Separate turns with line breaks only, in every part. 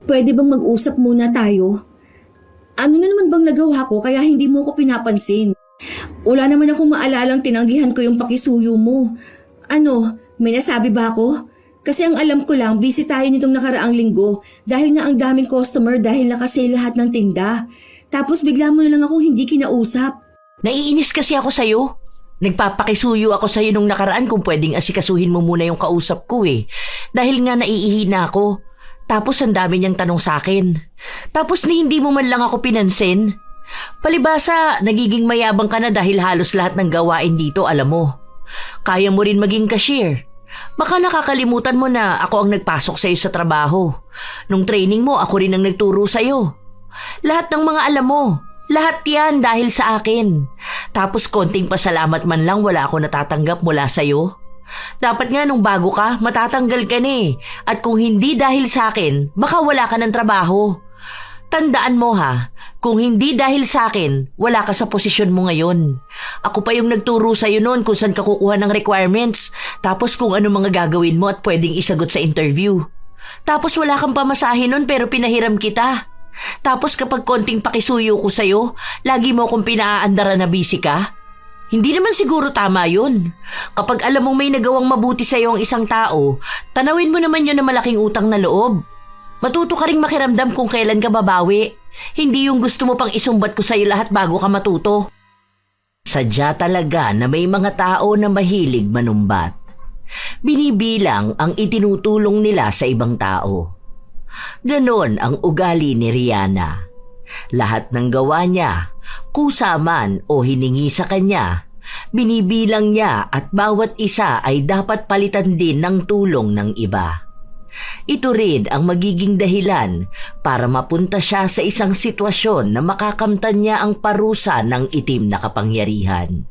Pwede bang mag-usap muna tayo? Ano na naman bang nagawa ko kaya hindi mo ko pinapansin? Wala naman akong maalalang tinanggihan ko yung pakisuyo mo. Ano, may nasabi ba ako? Kasi ang alam ko lang, busy tayo nitong nakaraang linggo dahil nga ang daming customer dahil nakasale lahat ng tinda. Tapos bigla mo na lang akong hindi kinausap.
Naiinis kasi ako sa'yo. Nagpapakisuyo ako sa'yo nung nakaraan kung pwedeng asikasuhin mo muna yung kausap ko eh. Dahil nga naiihina ako. Tapos ang dami niyang tanong sa'kin. Tapos hindi mo man lang ako pinansin. Palibasa, nagiging mayabang ka na dahil halos lahat ng gawain dito alam mo. Kaya mo rin maging cashier. Baka nakakalimutan mo na ako ang nagpasok sa'yo sa trabaho. Nung training mo, ako rin ang nagturo sa'yo. Lahat ng mga alam mo, lahat yan dahil sa akin. Tapos konting pasalamat man lang wala ako natatanggap mula sa'yo. Dapat nga nung bago ka, matatanggal ka na eh. At kung hindi dahil sa akin, baka wala ka ng trabaho. Tandaan mo ha, kung hindi dahil sa akin, wala ka sa posisyon mo ngayon. Ako pa yung nagturo sa'yo noon kung saan ka kukuha ng requirements, tapos kung ano mga gagawin mo at pwedeng isagot sa interview. Tapos wala kang pamasahe noon pero pinahiram kita. Tapos kapag konting pakisuyo ko sa'yo, lagi mo akong pinaaandara na busy ka. Hindi naman siguro tama yun. Kapag alam mong may nagawang mabuti sa'yo ang isang tao, tanawin mo naman yun na malaking utang na loob. Matuto ka ring makiramdam kung kailan ka babawi. Hindi yung gusto mo pang isumbat ko sa'yo lahat bago ka matuto. Sadya talaga na may mga tao na mahilig manumbat. Binibilang ang itinutulong nila sa ibang tao. Ganon ang ugali ni Rihanna. Lahat ng gawa niya, kusa man o hiningi sa kanya, binibilang niya at bawat isa ay dapat palitan din ng tulong ng iba. Ito rin ang magiging dahilan para mapunta siya sa isang sitwasyon na makakamtan niya ang parusa ng itim na kapangyarihan.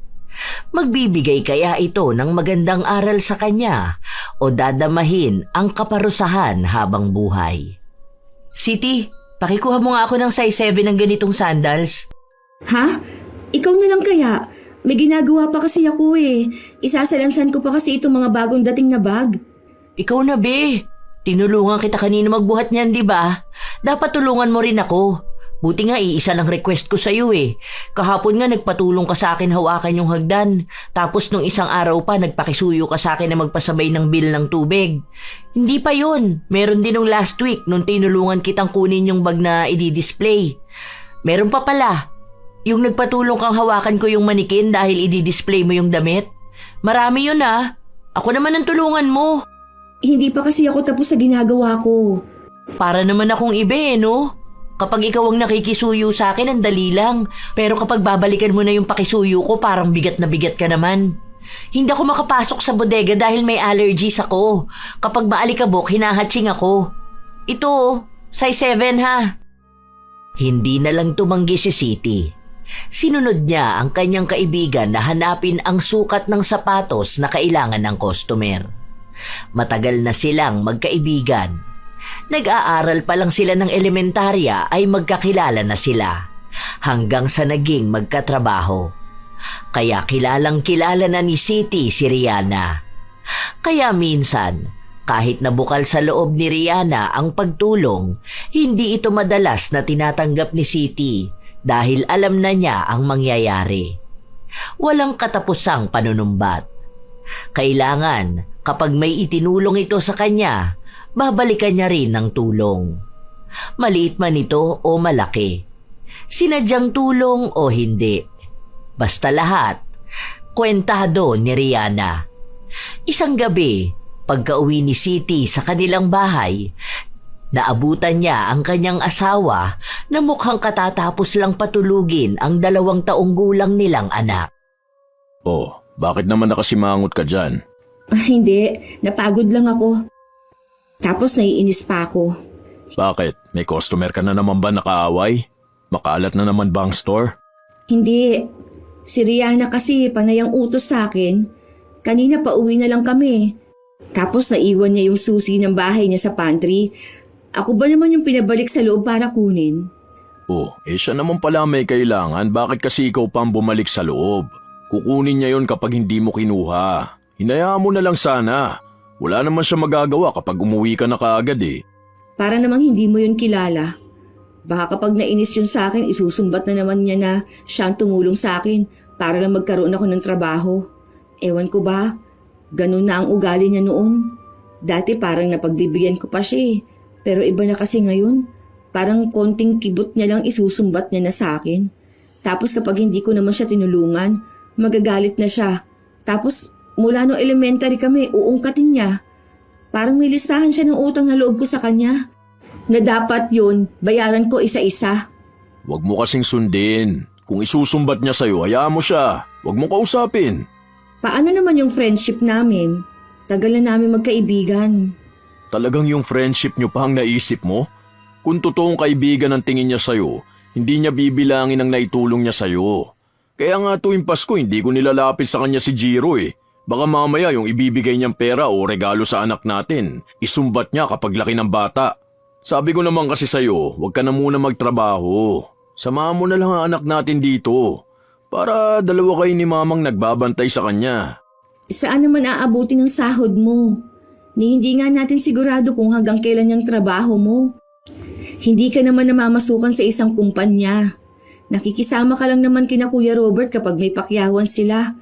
Magbibigay kaya ito ng magandang aral sa kanya o dadamahin ang kaparusahan habang buhay? Siti, pakikuha mo nga ako ng size 7 ng ganitong sandals.
Ha? Ikaw na lang kaya? May ginagawa pa kasi ako eh. Isasalansan ko pa kasi itong mga bagong dating na bag.
Ikaw na be. Tinulungan kita kanina magbuhat niyan, di ba? Dapat tulungan mo rin ako. Buti nga iisa lang request ko sa'yo eh. Kahapon nga nagpatulong ka sa akin hawakan yung hagdan. Tapos nung isang araw pa nagpakisuyo ka sa akin na magpasabay ng bill ng tubig. Hindi pa yun. Meron din nung last week nung tinulungan kitang kunin yung bag na i-display. Meron pa pala. Yung nagpatulong kang hawakan ko yung manikin dahil i-display mo yung damit. Marami yun ah. Ako naman ang tulungan mo.
Hindi pa kasi ako tapos sa ginagawa ko.
Para naman akong ibe, no? Kapag ikaw ang nakikisuyo sa akin, ang dali lang. Pero kapag babalikan mo na yung pakisuyo ko, parang bigat na bigat ka naman. Hindi ako makapasok sa bodega dahil may allergies ako. Kapag maalikabok, hinahatching ako. Ito, size 7 ha. Hindi na lang tumanggi si Siti. Sinunod niya ang kanyang kaibigan na hanapin ang sukat ng sapatos na kailangan ng customer. Matagal na silang magkaibigan. Nag-aaral pa lang sila ng elementarya ay magkakilala na sila hanggang sa naging magkatrabaho. Kaya kilalang kilala na ni Siti si Rihanna. Kaya minsan, kahit nabukal sa loob ni Rihanna ang pagtulong, hindi ito madalas na tinatanggap ni Siti dahil alam na niya ang mangyayari. Walang katapusang panunumbat. Kailangan kapag may itinulong ito sa kanya, babalikan niya rin ng tulong. Maliit man ito o malaki. Sinadyang tulong o hindi. Basta lahat, kwentado ni Rihanna. Isang gabi, pagka-uwi ni Siti sa kanilang bahay, naabutan niya ang kanyang asawa na mukhang katatapos lang patulugin ang 2 taong gulang nilang anak.
Oh, bakit naman nakasimangot ka dyan?
Hindi, napagod lang ako. Tapos naiinis pa ako.
Bakit? May customer ka na naman ba nakaaway? Makalat na naman ba ang store?
Hindi. Si Rihanna kasi panay ang utos sa akin. Kanina pa uwi na lang kami. Tapos naiwan niya yung susi ng bahay niya sa pantry. Ako ba naman yung pinabalik sa loob para kunin?
Oh, siya naman pala may kailangan. Bakit kasi ikaw pang bumalik sa loob? Kukunin niya yon kapag hindi mo kinuha. Hinayaan mo na lang sana. Wala naman siya magagawa kapag umuwi ka na kaagad eh.
Para namang hindi mo yun kilala. Baka kapag nainis yun sa akin, isusumbat na naman niya na siya ang tumulong sa akin para lang magkaroon ako ng trabaho. Ewan ko ba, ganun na ang ugali niya noon. Dati parang napagbibigyan ko pa siya eh. Pero iba na kasi ngayon. Parang konting kibot niya lang isusumbat niya na sa akin. Tapos kapag hindi ko naman siya tinulungan, magagalit na siya. Tapos mula no elementary kami, uungkatin niya. Parang may listahan siya ng utang na loob ko sa kanya. Na dapat yun, bayaran ko isa-isa.
Huwag mo kasing sundin. Kung isusumbat niya sa'yo, hayaan mo siya. Huwag mo kausapin.
Paano naman yung friendship namin? Tagal na namin magkaibigan.
Talagang yung friendship niyo pa ang naisip mo? Kung totoong kaibigan ang tingin niya sa'yo, hindi niya bibilangin ang naitulong niya sa'yo. Kaya nga tuwing Pasko, hindi ko nilalapit sa kanya si Jiro eh. Baka mamaya yung ibibigay niyang pera o regalo sa anak natin, isumbat niya kapag laki ng bata. Sabi ko naman kasi sa'yo, huwag ka na muna magtrabaho. Samahan mo na lang ang anak natin dito. Para dalawa kayo ni mamang nagbabantay sa kanya.
Saan naman aabuti ng sahod mo? Ni hindi nga natin sigurado kung hanggang kailan yung trabaho mo. Hindi ka naman namamasukan sa isang kumpanya. Nakikisama ka lang naman kina Kuya Robert kapag may pakyawan sila.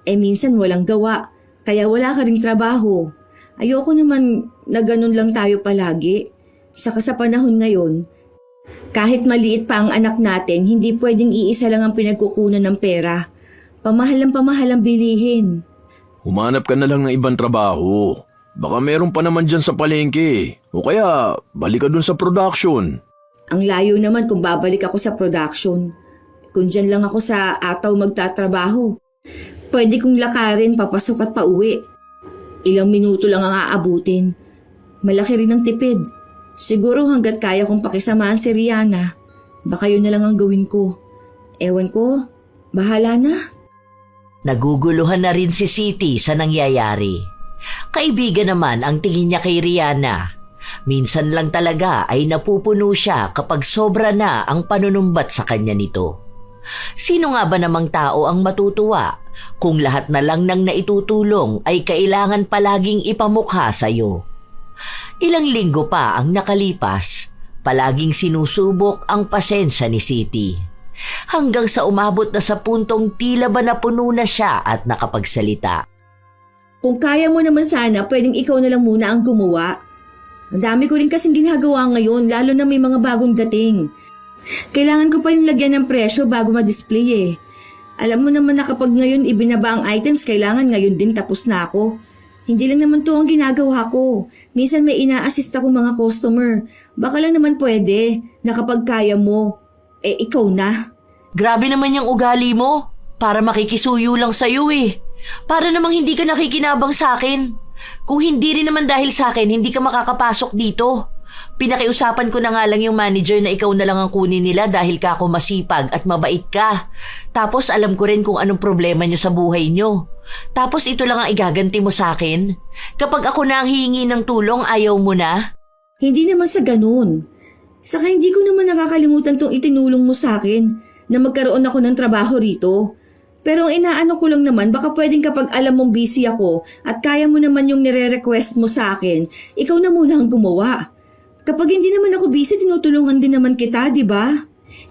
Minsan walang gawa, kaya wala ka ring trabaho. Ayoko naman na ganun lang tayo palagi. Saka sa panahon ngayon, kahit maliit pa ang anak natin, hindi pwedeng iisa lang ang pinagkukunan ng pera. Pamahal ang bilihin.
Humanap ka na lang ng ibang trabaho. Baka meron pa naman dyan sa palengke. O kaya, balik ka dun sa production.
Ang layo naman kung babalik ako sa production. Kung dyan lang ako sa ataw magtatrabaho. Pwede kong lakarin papasok at pauwi. Ilang minuto lang ang aabutin. Malaki rin ang tipid. Siguro hanggat kaya kong pakisamahan si Rihanna, baka yun na lang ang gawin ko. Ewan ko, bahala na.
Naguguluhan na rin si Siti sa nangyayari. Kaibigan naman ang tingin niya kay Rihanna. Minsan lang talaga ay napupuno siya kapag sobra na ang panunumbat sa kanya nito. Sino nga ba namang tao ang matutuwa kung lahat na lang ng naitutulong ay kailangan palaging ipamukha sa'yo? Ilang linggo pa ang nakalipas, palaging sinusubok ang pasensya ni Siti. Hanggang sa umabot na sa puntong tila ba napuno na siya at nakapagsalita.
Kung kaya mo naman sana, pwedeng ikaw na lang muna ang gumawa. Ang dami ko rin kasing ginagawa ngayon, lalo na may mga bagong dating. Kailangan ko pa yung lagyan ng presyo bago ma-display eh. Alam mo naman na kapag ngayon ibinaba ang items, kailangan ngayon din tapos na ako. Hindi lang naman to ang ginagawa ko. Minsan may ina-assist ako mga customer. Baka lang naman pwede na kapag kaya mo, ikaw na.
Grabe naman yung ugali mo. Para makikisuyo lang sa'yo eh. Para namang hindi ka nakikinabang sa akin. Kung hindi rin naman dahil sa akin, hindi ka makakapasok dito. Pinakiusapan ko na nga lang yung manager na ikaw na lang ang kunin nila dahil ka ako masipag at mabait ka. Tapos alam ko rin kung anong problema nyo sa buhay nyo. Tapos ito lang ang igaganti mo sa akin? Kapag ako na ang hihingi ng tulong, ayaw mo na?
Hindi naman sa ganun. Saka hindi ko naman nakakalimutan tong itinulong mo sa akin na magkaroon ako ng trabaho rito. Pero ang inaano ko lang naman, baka pwedeng kapag alam mong busy ako at kaya mo naman yung nire-request mo sa akin, ikaw na muna ang gumawa. Kapag hindi naman ako busy, tinutulungan din naman kita, di ba?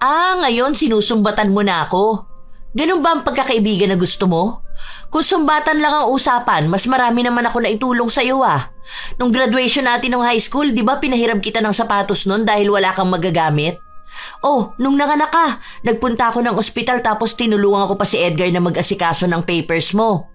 Ngayon sinusumbatan mo na ako. Ganun ba ang pagkakaibigan na gusto mo? Kung sumbatan lang ang usapan, mas marami naman ako na itulong sa'yo ah. Nung graduation natin ng high school, di ba pinahiram kita ng sapatos nun dahil wala kang magagamit? Oh, nung nanganak ka, nagpunta ako ng ospital tapos tinulungan ko pa si Edgar na mag-asikaso ng papers mo.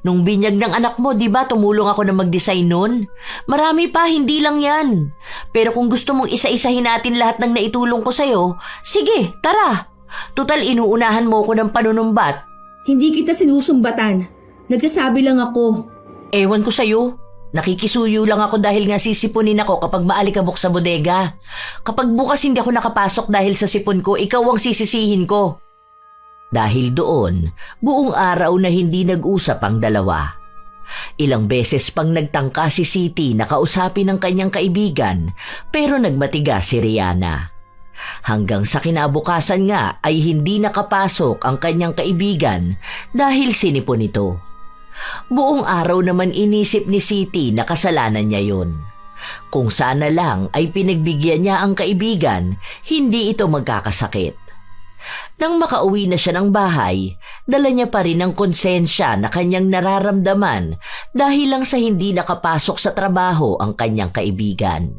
Nung binyag ng anak mo, di ba tumulong ako na mag-design nun? Marami pa, hindi lang yan. Pero kung gusto mong isa-isahin natin lahat ng naitulong ko sa'yo, sige, tara. Tutal inuunahan mo ko ng panunumbat.
Hindi kita sinusumbatan. Nagsasabi lang ako.
Ewan ko sa'yo. Nakikisuyo lang ako dahil nga sisipunin ako kapag maalikabok sa bodega. Kapag bukas hindi ako nakapasok dahil sa sipon ko, ikaw ang sisisihin ko. Dahil doon, buong araw na hindi nag-usap ang dalawa. Ilang beses pang nagtangka si Siti na kausapin ng kanyang kaibigan pero nagmatigas si Rihanna. Hanggang sa kinabukasan nga ay hindi nakapasok ang kanyang kaibigan dahil sinipon ito. Buong araw naman inisip ni Siti na kasalanan niya yun. Kung sana lang ay pinagbigyan niya ang kaibigan, hindi ito magkakasakit. Nang makauwi na siya ng bahay, dala niya pa rin ang konsensya na kanyang nararamdaman dahil lang sa hindi nakapasok sa trabaho ang kanyang kaibigan.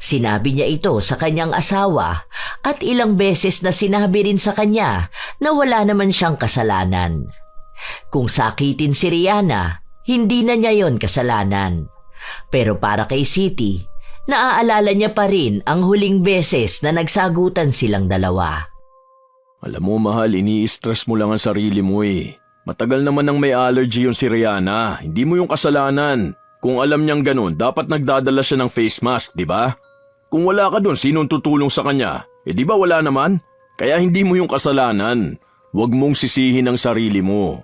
Sinabi niya ito sa kanyang asawa at ilang beses na sinabi rin sa kanya na wala naman siyang kasalanan. Kung sakitin si Rihanna, hindi na niya yon kasalanan. Pero para kay Siti, naaalala niya pa rin ang huling beses na nagsagutan silang dalawa.
Alam mo mahal, ini-stress mo lang ang sarili mo eh. Matagal naman nang may allergy yung si Rihanna, hindi mo yung kasalanan. Kung alam niyang ganun, dapat nagdadala siya ng face mask, di ba? Kung wala ka dun, sinong tutulong sa kanya? Di ba wala naman? Kaya hindi mo yung kasalanan. Huwag mong sisihin ang sarili mo.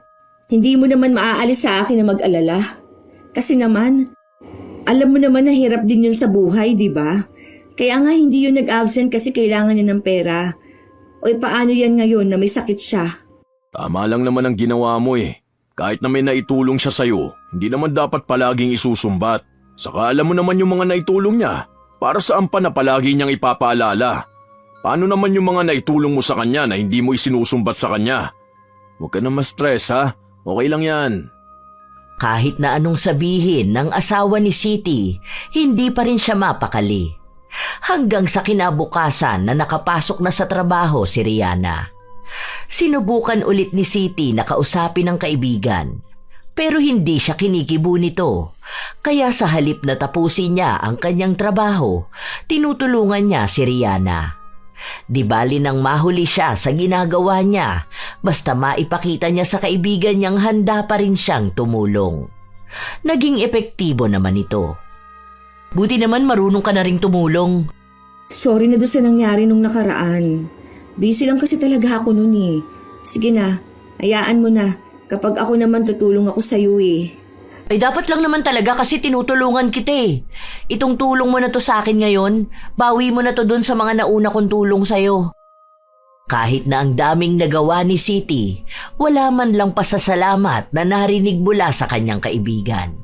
Hindi mo naman maaalis sa akin na mag-alala. Kasi naman, alam mo naman na hirap din yun sa buhay, di ba? Kaya nga hindi yun nag-absent kasi kailangan niya ng pera. O paano yan ngayon na may sakit siya?
Tama lang naman ang ginawa mo eh. Kahit na may naitulong siya sa'yo, hindi naman dapat palaging isusumbat. Saka alam mo naman yung mga naitulong niya. Para saan pa na palagi niyang ipapaalala? Paano naman yung mga naitulong mo sa kanya na hindi mo isinusumbat sa kanya? Huwag ka na ma-stress ha. Okay lang yan.
Kahit na anong sabihin ng asawa ni Siti, hindi pa rin siya mapakali. Hanggang sa kinabukasan na nakapasok na sa trabaho si Rihanna. Sinubukan ulit ni Siti na kausapin ang kaibigan, pero hindi siya kinikibo nito. Kaya sa halip na tapusin niya ang kanyang trabaho, tinutulungan niya si Rihanna. Di bali nang mahuli siya sa ginagawa niya, basta maipakita niya sa kaibigan niyang handa pa rin siyang tumulong. Naging epektibo naman ito. Buti naman marunong ka na ring tumulong.
Sorry na doon sa nangyari nung nakaraan. Busy lang kasi talaga ako nun eh. Sige na, hayaan mo na. Kapag ako naman tutulong ako sa'yo eh.
Ay dapat lang naman talaga kasi tinutulungan kita eh. Itong tulong mo na to sa akin ngayon, bawi mo na to dun sa mga nauna kong tulong sa'yo. Kahit na ang daming nagawa ni Siti, wala man lang pasasalamat na narinig mula sa kanyang kaibigan.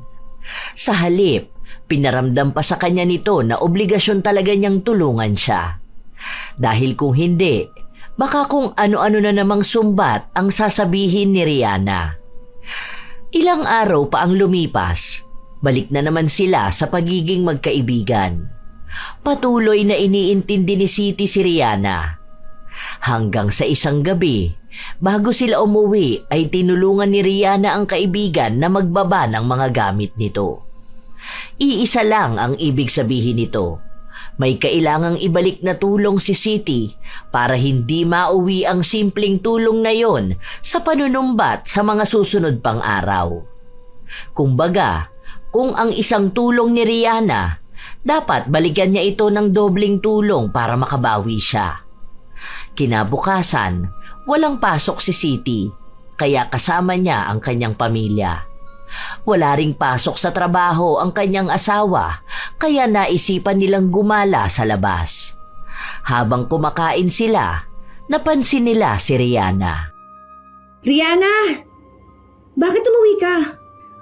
Sa halip, pinaramdam pa sa kanya nito na obligasyon talaga niyang tulungan siya. Dahil kung hindi, baka kung ano-ano na namang sumbat ang sasabihin ni Rihanna. Ilang araw pa ang lumipas, balik na naman sila sa pagiging magkaibigan. Patuloy na iniintindi ni Siti si Rihanna. Hanggang sa isang gabi, bago sila umuwi ay tinulungan ni Rihanna ang kaibigan na magbaba ng mga gamit nito. Iisa lang ang ibig sabihin nito. May kailangang ibalik na tulong si Siti para hindi mauwi ang simpleng tulong na yon sa panunumbat sa mga susunod pang araw. Kumbaga, kung ang isang tulong ni Rihanna, dapat balikan niya ito ng dobling tulong para makabawi siya. Kinabukasan, walang pasok si Siti, kaya kasama niya ang kanyang pamilya. Wala ring pasok sa trabaho ang kanyang asawa, kaya naisipan nilang gumala sa labas. Habang kumakain sila, napansin nila si Rihanna.
Rihanna! Bakit umuwi ka?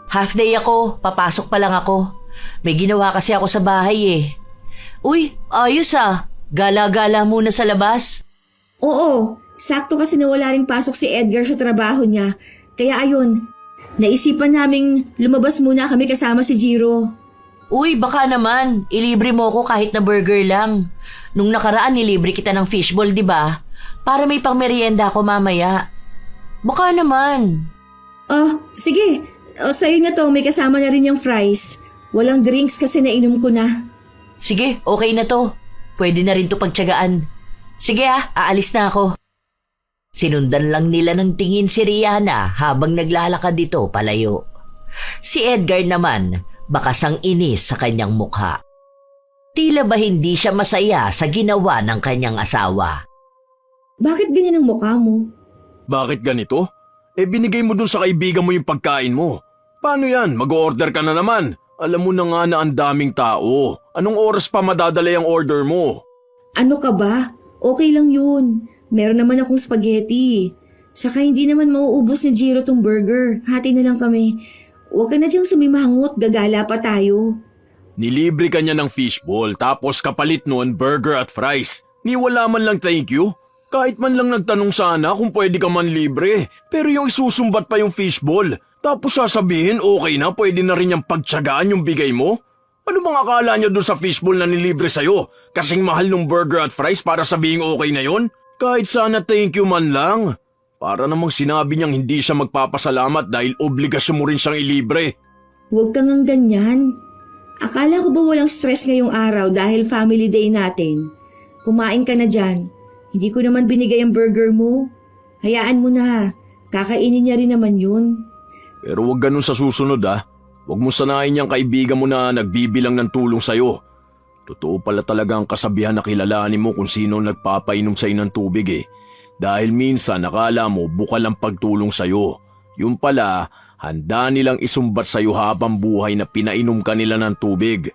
Half day ako, papasok pa lang ako. May ginawa kasi ako sa bahay eh. Uy, ayos ah. Gala-gala muna sa labas.
Oo, sakto kasi na wala ring pasok si Edgar sa trabaho niya. Kaya ayun, naisipan naming lumabas muna kami kasama si Jiro.
Uy, baka naman. Ilibre mo ako kahit na burger lang. Nung nakaraan, nilibre kita ng fishball, di ba? Para may pangmerienda ako mamaya. Baka naman.
Oh, sige. O, sa'yo na to, may kasama na rin yung fries. Walang drinks kasi nainom ko na.
Sige, okay na to. Pwede na rin to pagtiyagaan. Sige aalis na ako. Sinundan lang nila ng tingin si Rihanna habang naglalakad dito palayo. Si Edgar naman, bakasang inis sa kanyang mukha. Tila ba hindi siya masaya sa ginawa ng kanyang asawa?
Bakit ganyan ang mukha mo?
Bakit ganito? Binigay mo dun sa kaibigan mo yung pagkain mo. Paano yan? Mag-order ka na naman. Alam mo na nga na ang daming tao. Anong oras pa madadala yung order mo?
Ano ka ba? Okay lang yun. Meron naman akong spaghetti. Saka hindi naman mauubos ni Jiro tong burger. Hati na lang kami. Huwag ka na diyang sumimangot, gagala pa tayo.
Nilibre ka niya ng fishball tapos kapalit nun burger at fries. Ni wala man lang thank you. Kahit man lang nagtanong sana kung pwede ka man libre. Pero yung isusumbat pa yung fishball. Tapos sasabihin okay na pwede na rin yung pagtsagaan yung bigay mo? Ano bang akala niya doon sa fishball na nilibre sa'yo? Kasing mahal ng burger at fries para sabihin okay na yon? Kahit sana thank you man lang. Para namang sinabi niyang hindi siya magpapasalamat dahil obligasyon mo rin siyang ilibre.
Huwag kang ang ganyan. Akala ko ba walang stress ngayong araw dahil family day natin? Kumain ka na dyan. Hindi ko naman binigay ang burger mo. Hayaan mo na. Kakainin niya rin naman yun.
Pero huwag ganun sa susunod Huwag mo sanayin niyang kaibigan mo na nagbibilang ng tulong sa'yo. Totoo pala talaga ang kasabihan na kilalanin mo kung sino nagpapainom sa'yo ng tubig Dahil minsan nakala mo bukal ang pagtulong sa'yo. Yung pala, handa nilang isumbat sa'yo habang buhay na pinainom ka nila ng tubig.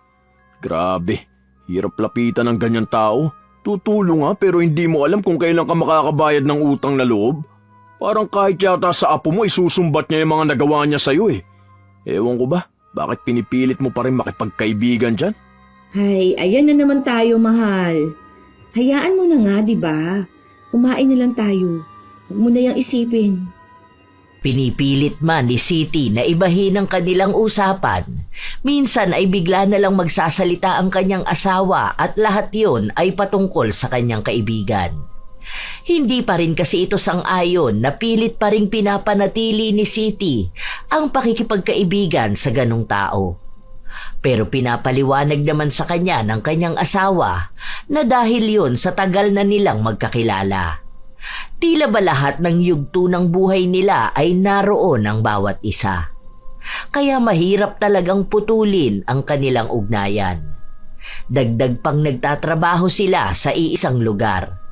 Grabe, hirap lapitan ng ganyan tao. Tutulong pero hindi mo alam kung kailan ka makakabayad ng utang na loob. Parang kahit yata sa apo mo isusumbat niya yung mga nagawa niya sa'yo Ewan ko ba, bakit pinipilit mo pa rin makipagkaibigan dyan?
Ay, ayan na naman tayo, mahal. Hayaan mo na nga, di ba? Kumain na lang tayo. Huwag mo na yang isipin.
Pinipilit man ni City na ibahin ang kanilang usapan. Minsan ay bigla na lang magsasalita ang kanyang asawa at lahat yon ay patungkol sa kanyang kaibigan. Hindi pa rin kasi ito sang-ayon na pilit pa rin pinapanatili ni City ang pakikipagkaibigan sa ganong tao. Pero pinapaliwanag naman sa kanya ng kanyang asawa na dahil yon sa tagal na nilang magkakilala. Tila ba lahat ng yugto ng buhay nila ay naroon ang bawat isa. Kaya mahirap talagang putulin ang kanilang ugnayan. Dagdag pang nagtatrabaho sila sa iisang lugar.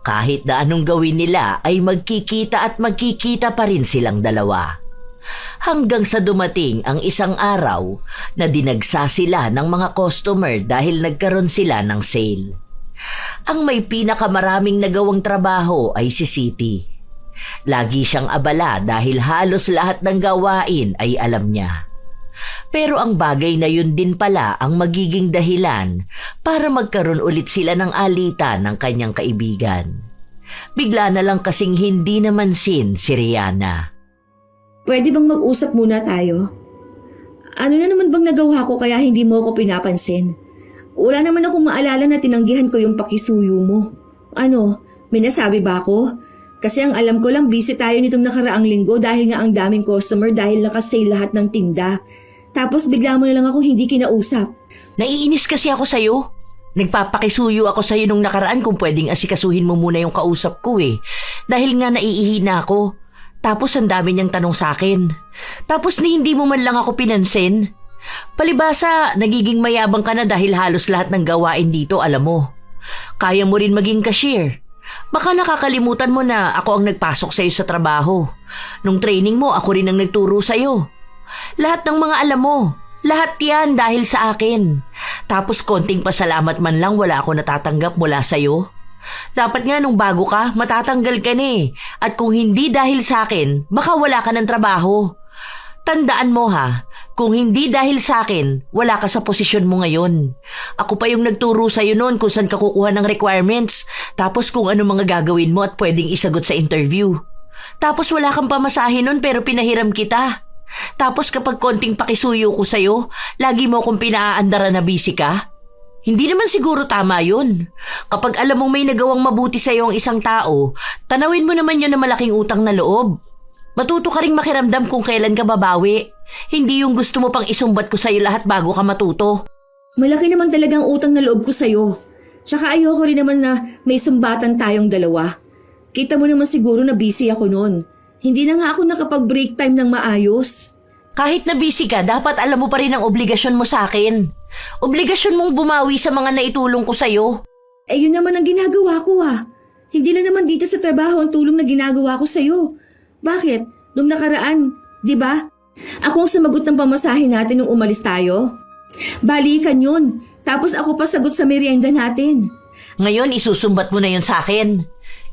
Kahit na anong gawin nila ay magkikita at magkikita pa rin silang dalawa. Hanggang sa dumating ang isang araw na dinagsa sila ng mga customer dahil nagkaroon sila ng sale. Ang may pinakamaraming nagawang trabaho ay si City. Lagi siyang abala dahil halos lahat ng gawain ay alam niya. Pero ang bagay na yun din pala ang magiging dahilan para magkaroon ulit sila ng alitan ng kanyang kaibigan. Bigla na lang kasing hindi namansin si Rihanna.
Pwede bang mag-usap muna tayo? Ano na naman bang nagawa ko kaya hindi mo ako pinapansin? Wala naman akong maalala na tinanggihan ko yung pakisuyo mo. Ano, may nasabi ba ako? Kasi ang alam ko lang busy tayo nitong nakaraang linggo dahil nga ang daming customer dahil nakasale lahat ng tinda. Tapos bigla mo na lang ako hindi kinausap.
Naiinis kasi ako sa'yo. Nagpapakisuyo ako sa'yo nung nakaraan kung pwedeng asikasuhin mo muna yung kausap ko Dahil nga naiihina ako. Tapos ang dami niyang tanong sa'kin. Tapos hindi mo man lang ako pinansin. Palibasa, nagiging mayabang ka na dahil halos lahat ng gawain dito alam mo. Kaya mo rin maging cashier. Baka nakakalimutan mo na ako ang nagpasok sa'yo sa trabaho. Nung training mo, ako rin ang nagturo sa'yo. Lahat ng mga alam mo, lahat yan dahil sa akin. Tapos konting pasalamat man lang wala ako natatanggap mula sa'yo. Dapat nga nung bago ka, matatanggal ka na At kung hindi dahil sa akin, baka wala ka ng trabaho. Tandaan mo kung hindi dahil sa akin, wala ka sa posisyon mo ngayon. Ako pa yung nagturo sa'yo noon kung saan ka kukuha ng requirements, tapos kung ano mga gagawin mo at pwedeng isagot sa interview. Tapos wala kang pamasahe noon pero pinahiram kita. Tapos kapag konting pakisuyo ko sa'yo, lagi mo akong pinaaandara na busy ka. Hindi naman siguro tama yun. Kapag alam mong may nagawang mabuti sa'yo ang isang tao, tanawin mo naman yun na malaking utang na loob. Matuto ka ring makiramdam kung kailan ka babawi. Hindi yung gusto mo pang isumbat ko sa'yo lahat bago ka matuto.
Malaki naman talagang utang na loob ko sa'yo. Tsaka ayoko rin naman na may sumbatan tayong dalawa. Kita mo naman siguro na busy ako noon. Hindi na nga ako nakapag-break time ng maayos.
Kahit na busy ka, dapat alam mo pa rin ang obligasyon mo sa akin. Obligasyon mong bumawi sa mga naitulong ko sa'yo.
Eh yun naman ang ginagawa ko Hindi lang naman dito sa trabaho ang tulong na ginagawa ko sa'yo. Bakit? Nung nakaraan, di ba? Ako ang sumagot ng pamasahe natin nung umalis tayo. Balikan yun. Tapos ako pa sagot sa merienda natin.
Ngayon isusumbat mo na yun sa akin.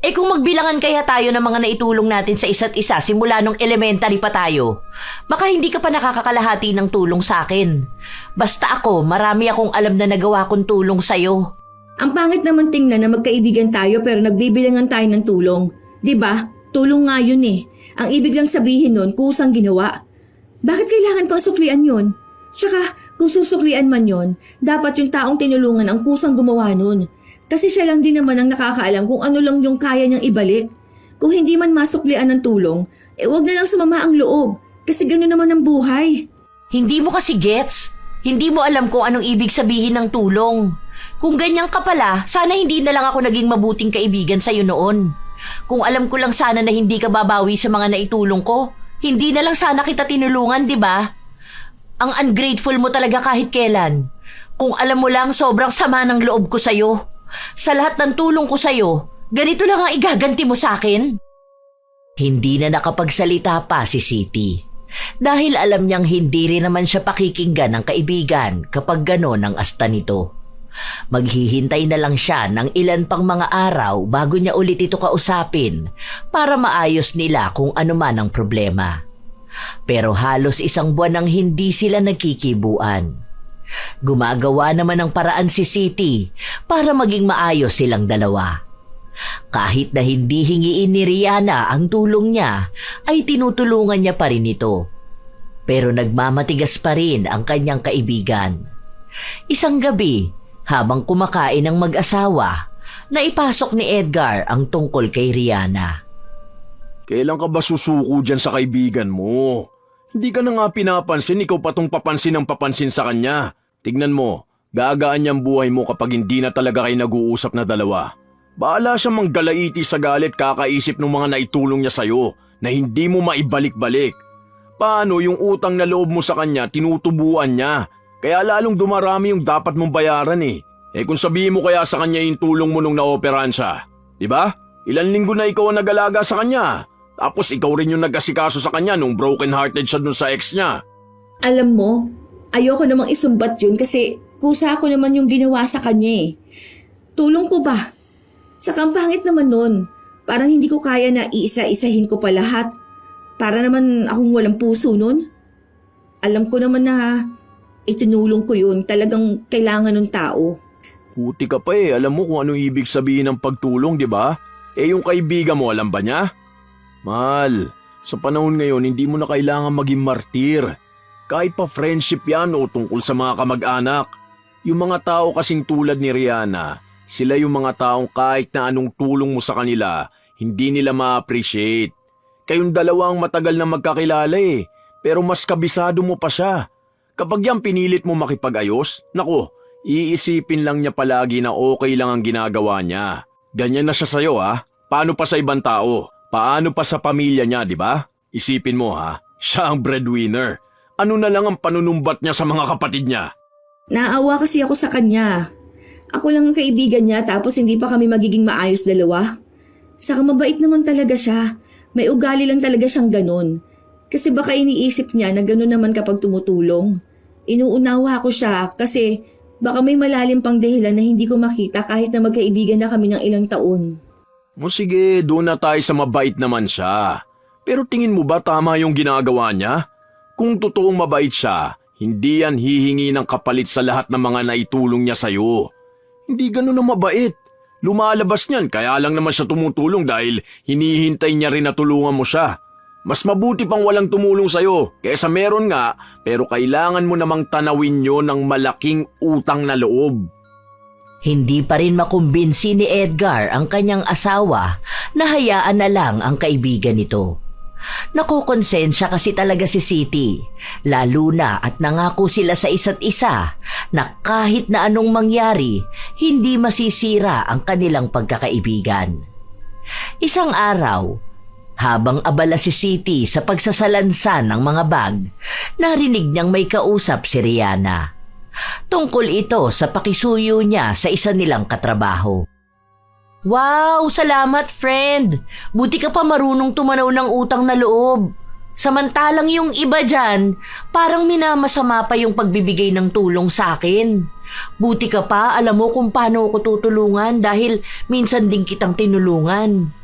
Kung magbilangan kaya tayo ng mga naitulong natin sa isa't isa simula nung elementary pa tayo, baka hindi ka pa nakakakalahati ng tulong sa akin. Basta ako, marami akong alam na nagawa kong tulong sa'yo.
Ang pangit naman tingnan na magkaibigan tayo pero nagbibilangan tayo ng tulong. 'Di ba? Tulong nga yun eh. Ang ibig lang sabihin nun, kusang ginawa. Bakit kailangan pang suklian yun? Tsaka, kung susuklian man yun, dapat yung taong tinulungan ang kusang gumawa nun. Kasi siya lang din naman ang nakakaalam kung ano lang yung kaya niyang ibalik. Kung hindi man masuklian ng tulong, wag na lang sumama ang loob. Kasi gano'n naman ang buhay.
Hindi mo kasi gets. Hindi mo alam kung anong ibig sabihin ng tulong. Kung ganyan ka pala, sana hindi na lang ako naging mabuting kaibigan sa'yo noon. Kung alam ko lang sana na hindi ka babawi sa mga naitulong ko, hindi na lang sana kita tinulungan, di ba? Ang ungrateful mo talaga kahit kailan. Kung alam mo lang sobrang sama ng loob ko sa'yo. Sa lahat ng tulong ko sa'yo, ganito lang ang igaganti mo sa akin? Hindi na nakapagsalita pa si Siti. Dahil alam niyang hindi rin naman siya pakikinggan ng kaibigan kapag gano'n ang asta nito. Maghihintay na lang siya ng ilan pang mga araw bago niya ulit ito kausapin para maayos nila kung ano man ang problema. Pero halos 1 buwan nang hindi sila nagkikibuan. Gumagawa naman ng paraan si Siti para maging maayos silang dalawa. Kahit na hindi hingiin ni Rihanna ang tulong niya, ay tinutulungan niya pa rin ito. Pero nagmamatigas pa rin ang kanyang kaibigan. Isang gabi, habang kumakain ang mag-asawa, naipasok ni Edgar ang tungkol kay Rihanna.
Kailan ka ba susuko dyan sa kaibigan mo? Hindi ka na nga pinapansin, ikaw patong papansin ng papansin sa kanya. Tignan mo, gagaan niyang buhay mo kapag hindi na talaga kayo nag-uusap na dalawa. Bahala siya manggalaiti sa galit kakaisip ng mga naitulong niya sa'yo na hindi mo maibalik-balik. Paano yung utang na loob mo sa kanya tinutubuan niya? Kaya lalong dumarami yung dapat mong bayaran eh. Kung sabihin mo kaya sa kanya yung tulong mo nung naoperahan siya, di ba? Ilan linggo na ikaw ang nag-alaga sa kanya. Tapos ikaw rin yung nag-asikaso sa kanya nung broken-hearted siya dun sa ex niya.
Alam mo, ayoko namang isumbat yun kasi kusa ko naman yung ginawa sa kanya eh. Tulong ko ba? Sa kampangit naman nun, parang hindi ko kaya na iisa-isahin ko pa lahat. Para naman akong walang puso nun. Alam ko naman na itinulong ko yun, talagang kailangan ng tao.
Puti ka pa eh, alam mo kung ano ibig sabihin ng pagtulong, di ba? Yung kaibigan mo, alam ba niya? Mahal, sa panahon ngayon hindi mo na kailangan maging martir. Kahit pa friendship yan o tungkol sa mga kamag-anak. Yung mga tao kasing tulad ni Rihanna, sila yung mga taong kahit na anong tulong mo sa kanila, hindi nila ma-appreciate. Kayong dalawang matagal na magkakilala eh, pero mas kabisado mo pa siya. Kapag yan pinilit mo makipag-ayos, naku, iisipin lang niya palagi na okay lang ang ginagawa niya. Ganyan na siya sa'yo ha, paano pa sa ibang tao? Paano pa sa pamilya niya, di ba? Isipin mo ha, siya ang breadwinner. Ano na lang ang panunumbat niya sa mga kapatid niya?
Naawa kasi ako sa kanya. Ako lang ang kaibigan niya tapos hindi pa kami magiging maayos dalawa. Saka mabait naman talaga siya. May ugali lang talaga siyang ganun. Kasi baka iniisip niya na ganun naman kapag tumutulong. Inuunawa ko siya kasi baka may malalim pang dahilan na hindi ko makita kahit na magkaibigan na kami ng ilang taon.
O sige, doon na tayo sa mabait naman siya. Pero tingin mo ba tama yung ginagawa niya? Kung totoong mabait siya, hindi yan hihingi ng kapalit sa lahat ng mga naitulong niya sa'yo. Hindi ganun ang mabait. Lumalabas niyan kaya lang naman siya tumutulong dahil hinihintay niya rin na tulungan mo siya. Mas mabuti pang walang tumulong sa'yo kaysa meron nga pero kailangan mo namang tanawin yun ng malaking utang na loob.
Hindi pa rin makumbinsi ni Edgar ang kanyang asawa na hayaan na lang ang kaibigan nito. Nakukonsensya kasi talaga si Siti, lalo na at nangako sila sa isa't isa na kahit na anong mangyari, hindi masisira ang kanilang pagkakaibigan. Isang araw, habang abala si Siti sa pagsasalansan ng mga bag, narinig niyang may kausap si Rihanna. Tungkol ito sa pakisuyo niya sa isa nilang katrabaho. Wow! Salamat, friend! Buti ka pa marunong tumanaw ng utang na loob. Samantalang yung iba dyan, parang minamasama pa yung pagbibigay ng tulong sa akin. Buti ka pa, alam mo kung paano ako tutulungan dahil minsan din kitang tinulungan.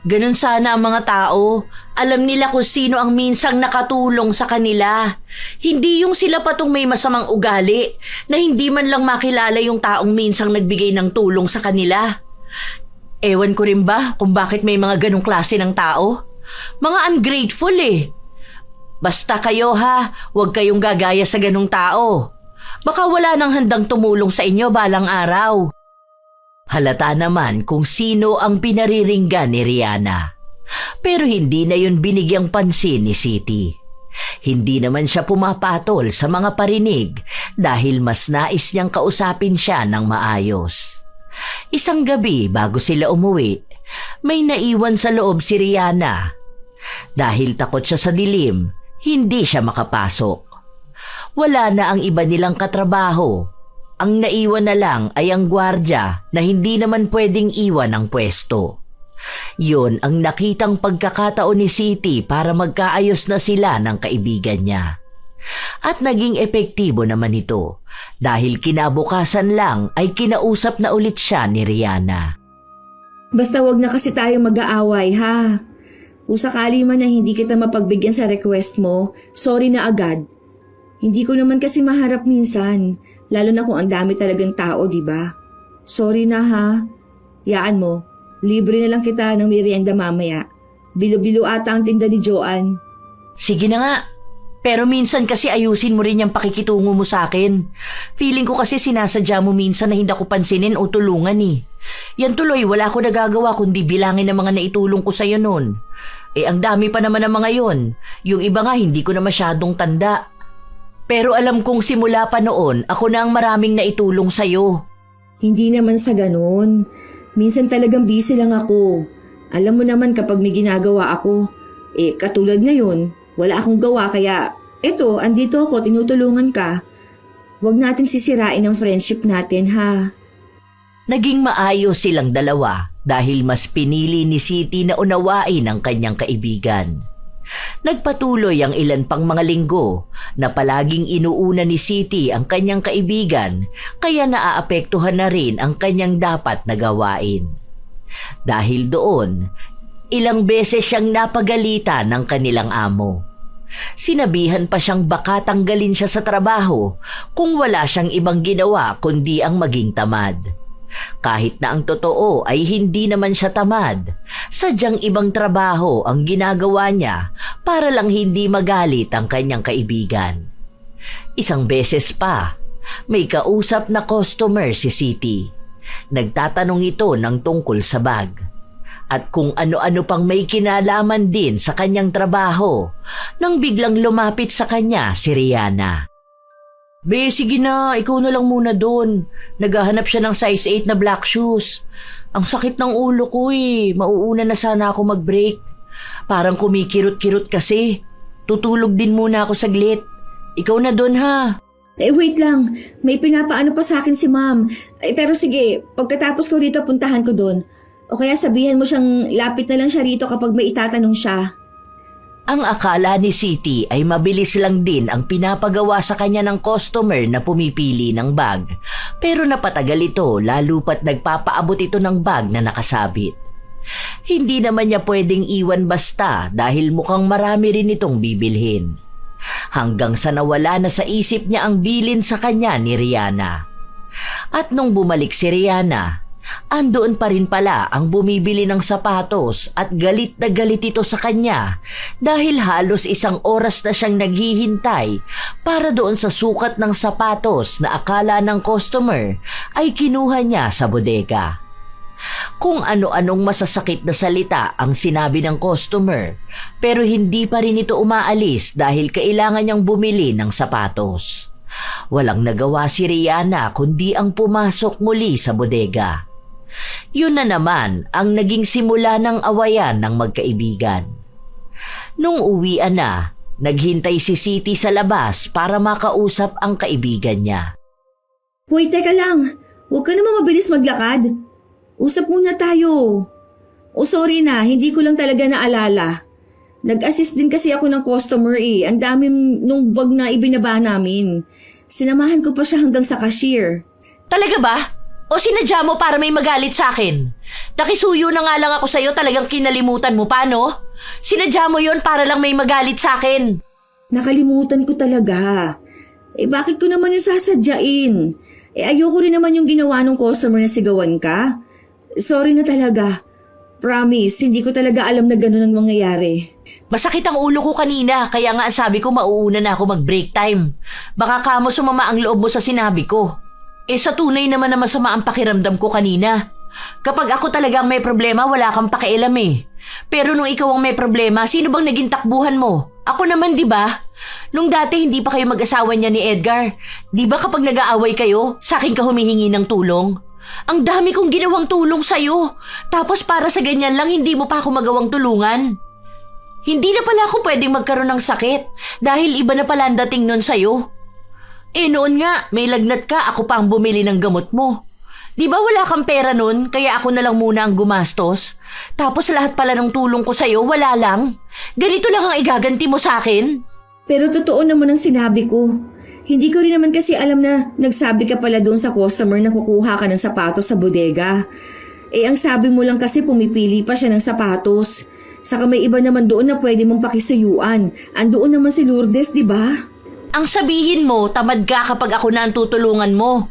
Ganun sana ang mga tao. Alam nila kung sino ang minsang nakatulong sa kanila. Hindi yung sila patong may masamang ugali na hindi man lang makilala yung taong minsang nagbigay ng tulong sa kanila. Ewan ko rin ba kung bakit may mga ganong klase ng tao? Mga ungrateful eh. Basta kayo ha, huwag kayong gagaya sa ganong tao. Baka wala nang handang tumulong sa inyo balang araw. Halata naman kung sino ang pinariringgan ni Rihanna. Pero hindi na yun binigyang pansin ni Siti. Hindi naman siya pumapatol sa mga parinig dahil mas nais niyang kausapin siya ng maayos. Isang gabi bago sila umuwi, may naiwan sa loob si Rihanna. Dahil takot siya sa dilim, hindi siya makapasok. Wala na ang iba nilang katrabaho. Ang naiwan na lang ay ang gwardya na hindi naman pwedeng iwan ang pwesto. Yun ang nakitang pagkakataon ni Siti para magkaayos na sila ng kaibigan niya. At naging epektibo naman ito dahil kinabukasan lang ay kinausap na ulit siya ni Rihanna.
Basta wag na kasi tayo mag-aaway ha. Kung sakali man na hindi kita mapagbigyan sa request mo, sorry na agad. Hindi ko naman kasi maharap minsan, lalo na kung ang dami talagang tao, di ba? Sorry na ha. Yaan mo, libre na lang kita ng merienda mamaya. Bilo-bilo ata ang tinda ni Joanne.
Sige na nga. Pero minsan kasi ayusin mo rin yung pakikitungo mo sa akin. Feeling ko kasi sinasadya mo minsan na hindi ako pansinin o tulungan eh. Yan tuloy, wala ko nagagawa kundi bilangin ang mga naitulong ko sa'yo nun. Ang dami pa naman ng mga yon. Yung iba nga hindi ko na masyadong tanda. Pero alam kong simula pa noon, ako na ang maraming naitulong sa'yo.
Hindi naman sa ganun. Minsan talagang busy lang ako. Alam mo naman kapag may ginagawa ako. Katulad ngayon, wala akong gawa kaya eto, andito ako, tinutulungan ka. Huwag nating sisirain ang friendship natin ha.
Naging maayos silang dalawa dahil mas pinili ni Siti na unawain ang kanyang kaibigan. Nagpatuloy ang ilan pang mga linggo na palaging inuuna ni Siti ang kanyang kaibigan kaya naaapektuhan na rin ang kanyang dapat na gawain. Dahil doon, ilang beses siyang napagalitan ng kanilang amo. Sinabihan pa siyang baka tanggalin siya sa trabaho kung wala siyang ibang ginawa kundi ang maging tamad. Kahit na ang totoo ay hindi naman siya tamad, sadyang ibang trabaho ang ginagawa niya para lang hindi magalit ang kanyang kaibigan. Isang beses pa, may kausap na customer si Siti. Nagtatanong ito ng tungkol sa bag. At kung ano-ano pang may kinalaman din sa kanyang trabaho nang biglang lumapit sa kanya si Rihanna. Be, sige na, ikaw na lang muna doon. Naghahanap siya ng size 8 na black shoes. Ang sakit ng ulo ko eh, mauuna na sana ako mag-break. Parang kumikirot-kirot kasi. Tutulog din muna ako saglit. Ikaw na doon ha.
Wait lang, may pinapaano pa sa akin si ma'am. Pero sige, pagkatapos ko rito puntahan ko doon. O kaya sabihan mo siyang lapit na lang siya rito kapag may itatanong siya.
Ang akala ni Siti ay mabilis lang din ang pinapagawa sa kanya ng customer na pumipili ng bag. Pero napatagal ito lalo pat nagpapaabot ito ng bag na nakasabit. Hindi naman niya pwedeng iwan basta dahil mukhang marami rin itong bibilhin. Hanggang sa nawala na sa isip niya ang bilin sa kanya ni Rihanna. At nung bumalik si Rihanna, andoon pa rin pala ang bumibili ng sapatos at galit na galit ito sa kanya dahil halos isang oras na siyang naghihintay para doon sa sukat ng sapatos na akala ng customer ay kinuha niya sa bodega. Kung ano-anong masasakit na salita ang sinabi ng customer pero hindi pa rin ito umaalis dahil kailangan niyang bumili ng sapatos. Walang nagawa si Rihanna kundi ang pumasok muli sa bodega. Yun na naman ang naging simula ng awayan ng magkaibigan. Nung uwian na, naghintay si Siti sa labas para makausap ang kaibigan niya.
Hoy, teka lang. Huwag ka naman mabilis maglakad. Usap muna tayo. Sorry na, hindi ko lang talaga naalala. Nag-assist din kasi ako ng customer eh. Ang dami nung bag na ibinaba namin. Sinamahan ko pa siya hanggang sa cashier.
Talaga ba? O sinadya mo para may magalit sa akin? Nakisuyo na nga lang ako sa'yo, talagang kinalimutan mo pa, no? Sinadya mo yon para lang may magalit sa akin.
Nakalimutan ko talaga. Eh bakit ko naman yung sasadyain? Eh ayoko rin naman yung ginawa ng customer na sigawan ka. Sorry na talaga. Promise, hindi ko talaga alam na gano'n ang mangyayari.
Masakit ang ulo ko kanina, kaya nga sabi ko mauuna na ako mag-break time. Baka kamo sumama ang loob mo sa sinabi ko. Eh sa tunay naman na masama ang pakiramdam ko kanina. Kapag ako talagang may problema, wala kang pakialam eh. Pero nung ikaw ang may problema, sino bang naging takbuhan mo? Ako naman, di ba? Nung dati hindi pa kayo mag-asawa niya ni Edgar, di ba kapag nag-aaway kayo, sa akin ka humihingi ng tulong? Ang dami kong ginawang tulong sa'yo. Tapos para sa ganyan lang, hindi mo pa ako magawang tulungan. Hindi na pala ako pwedeng magkaroon ng sakit dahil iba na pala ang dating nun sa'yo. Eh noon nga, may lagnat ka, ako pa ang bumili ng gamot mo. Di ba wala kang pera nun, kaya ako na lang muna ang gumastos? Tapos lahat pala ng tulong ko sa'yo, wala lang? Ganito lang ang igaganti mo sa akin?
Pero totoo naman ang sinabi ko. Hindi ko rin naman kasi alam na nagsabi ka pala doon sa customer na kukuha ka ng sapatos sa bodega. Eh ang sabi mo lang kasi pumipili pa siya ng sapatos. Saka may iba naman doon na pwede mong pakisuyuan. Andoon naman si Lourdes, di ba?
Ang sabihin mo, tamad ka kapag ako na ang tutulungan mo.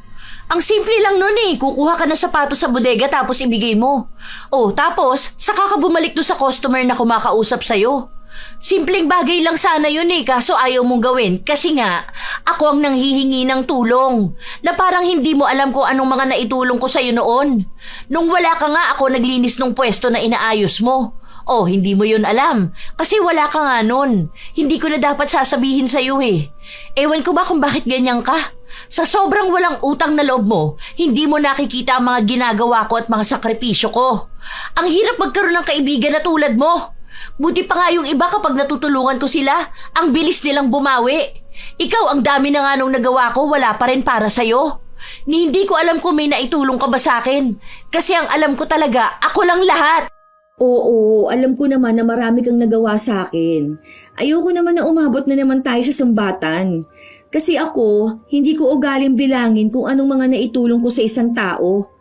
Ang simple lang nun eh, kukuha ka ng sapatos sa bodega tapos ibigay mo. Oh, tapos, saka ka bumalik doon sa customer na kumakausap sa'yo. Simpleng bagay lang sana yun eh, kaso ayaw mong gawin kasi nga, ako ang nanghihingi ng tulong. Na parang hindi mo alam kung anong mga naitulong ko sa'yo noon. Nung wala ka nga, ako naglinis ng pwesto na inaayos mo. Oh, hindi mo yun alam. Kasi wala ka nga nun. Hindi ko na dapat sasabihin sa'yo eh. Ewan ko ba kung bakit ganyan ka? Sa sobrang walang utang na loob mo, hindi mo nakikita ang mga ginagawa ko at mga sakripisyo ko. Ang hirap magkaroon ng kaibigan na tulad mo. Buti pa nga yung iba kapag natutulungan ko sila, ang bilis nilang bumawi. Ikaw, ang dami na nga nung nagawa ko, wala pa rin para sa'yo. Ni hindi ko alam kung may naitulong ka ba sa akin. Kasi ang alam ko talaga, ako lang lahat.
Oo, alam ko naman na marami kang nagawa sa akin. Ayoko naman na umabot na naman tayo sa sumbatan. Kasi ako, hindi ko ugaling bilangin kung anong mga naitulong ko sa isang tao.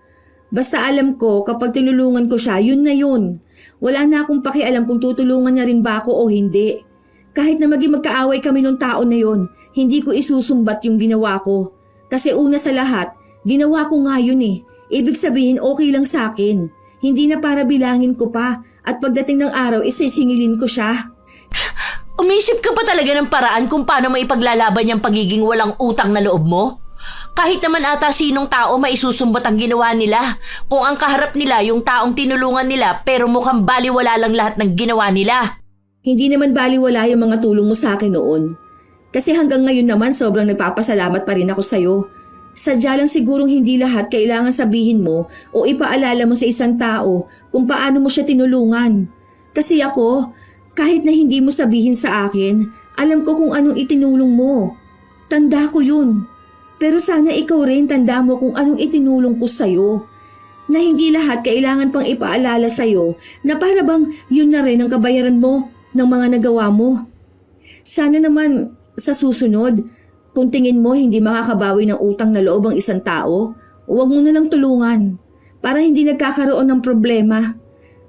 Basta alam ko kapag tinulungan ko siya, yun na yun. Wala na akong pakialam kung tutulungan niya rin ba ako o hindi. Kahit na maging magkaaway kami nung tao na yun, hindi ko isusumbat yung ginawa ko. Kasi una sa lahat, ginawa ko nga yun eh. Ibig sabihin okay lang sa akin. Hindi na para bilangin ko pa at pagdating ng araw isisingilin ko siya.
Umisip ka pa talaga ng paraan kung paano maipaglalaban yung pagiging walang utang na loob mo? Kahit naman ata sinong tao maisusumbat ang ginawa nila. Kung ang kaharap nila yung taong tinulungan nila pero mukhang baliwala lang lahat ng ginawa nila.
Hindi naman baliwala yung mga tulong mo sa akin noon. Kasi hanggang ngayon naman sobrang nagpapasalamat pa rin ako sa'yo. Sadya lang sigurong hindi lahat kailangan sabihin mo o ipaalala mo sa isang tao kung paano mo siya tinulungan. Kasi ako, kahit na hindi mo sabihin sa akin, alam ko kung anong itinulong mo. Tanda ko yun. Pero sana ikaw rin tanda mo kung anong itinulong ko sa'yo. Na hindi lahat kailangan pang ipaalala sa'yo na para bang yun na rin ang kabayaran mo ng mga nagawa mo. Sana naman sa susunod, kung tingin mo hindi makakabawi ng utang na loob ang isang tao, huwag mo na lang tulungan para hindi nagkakaroon ng problema.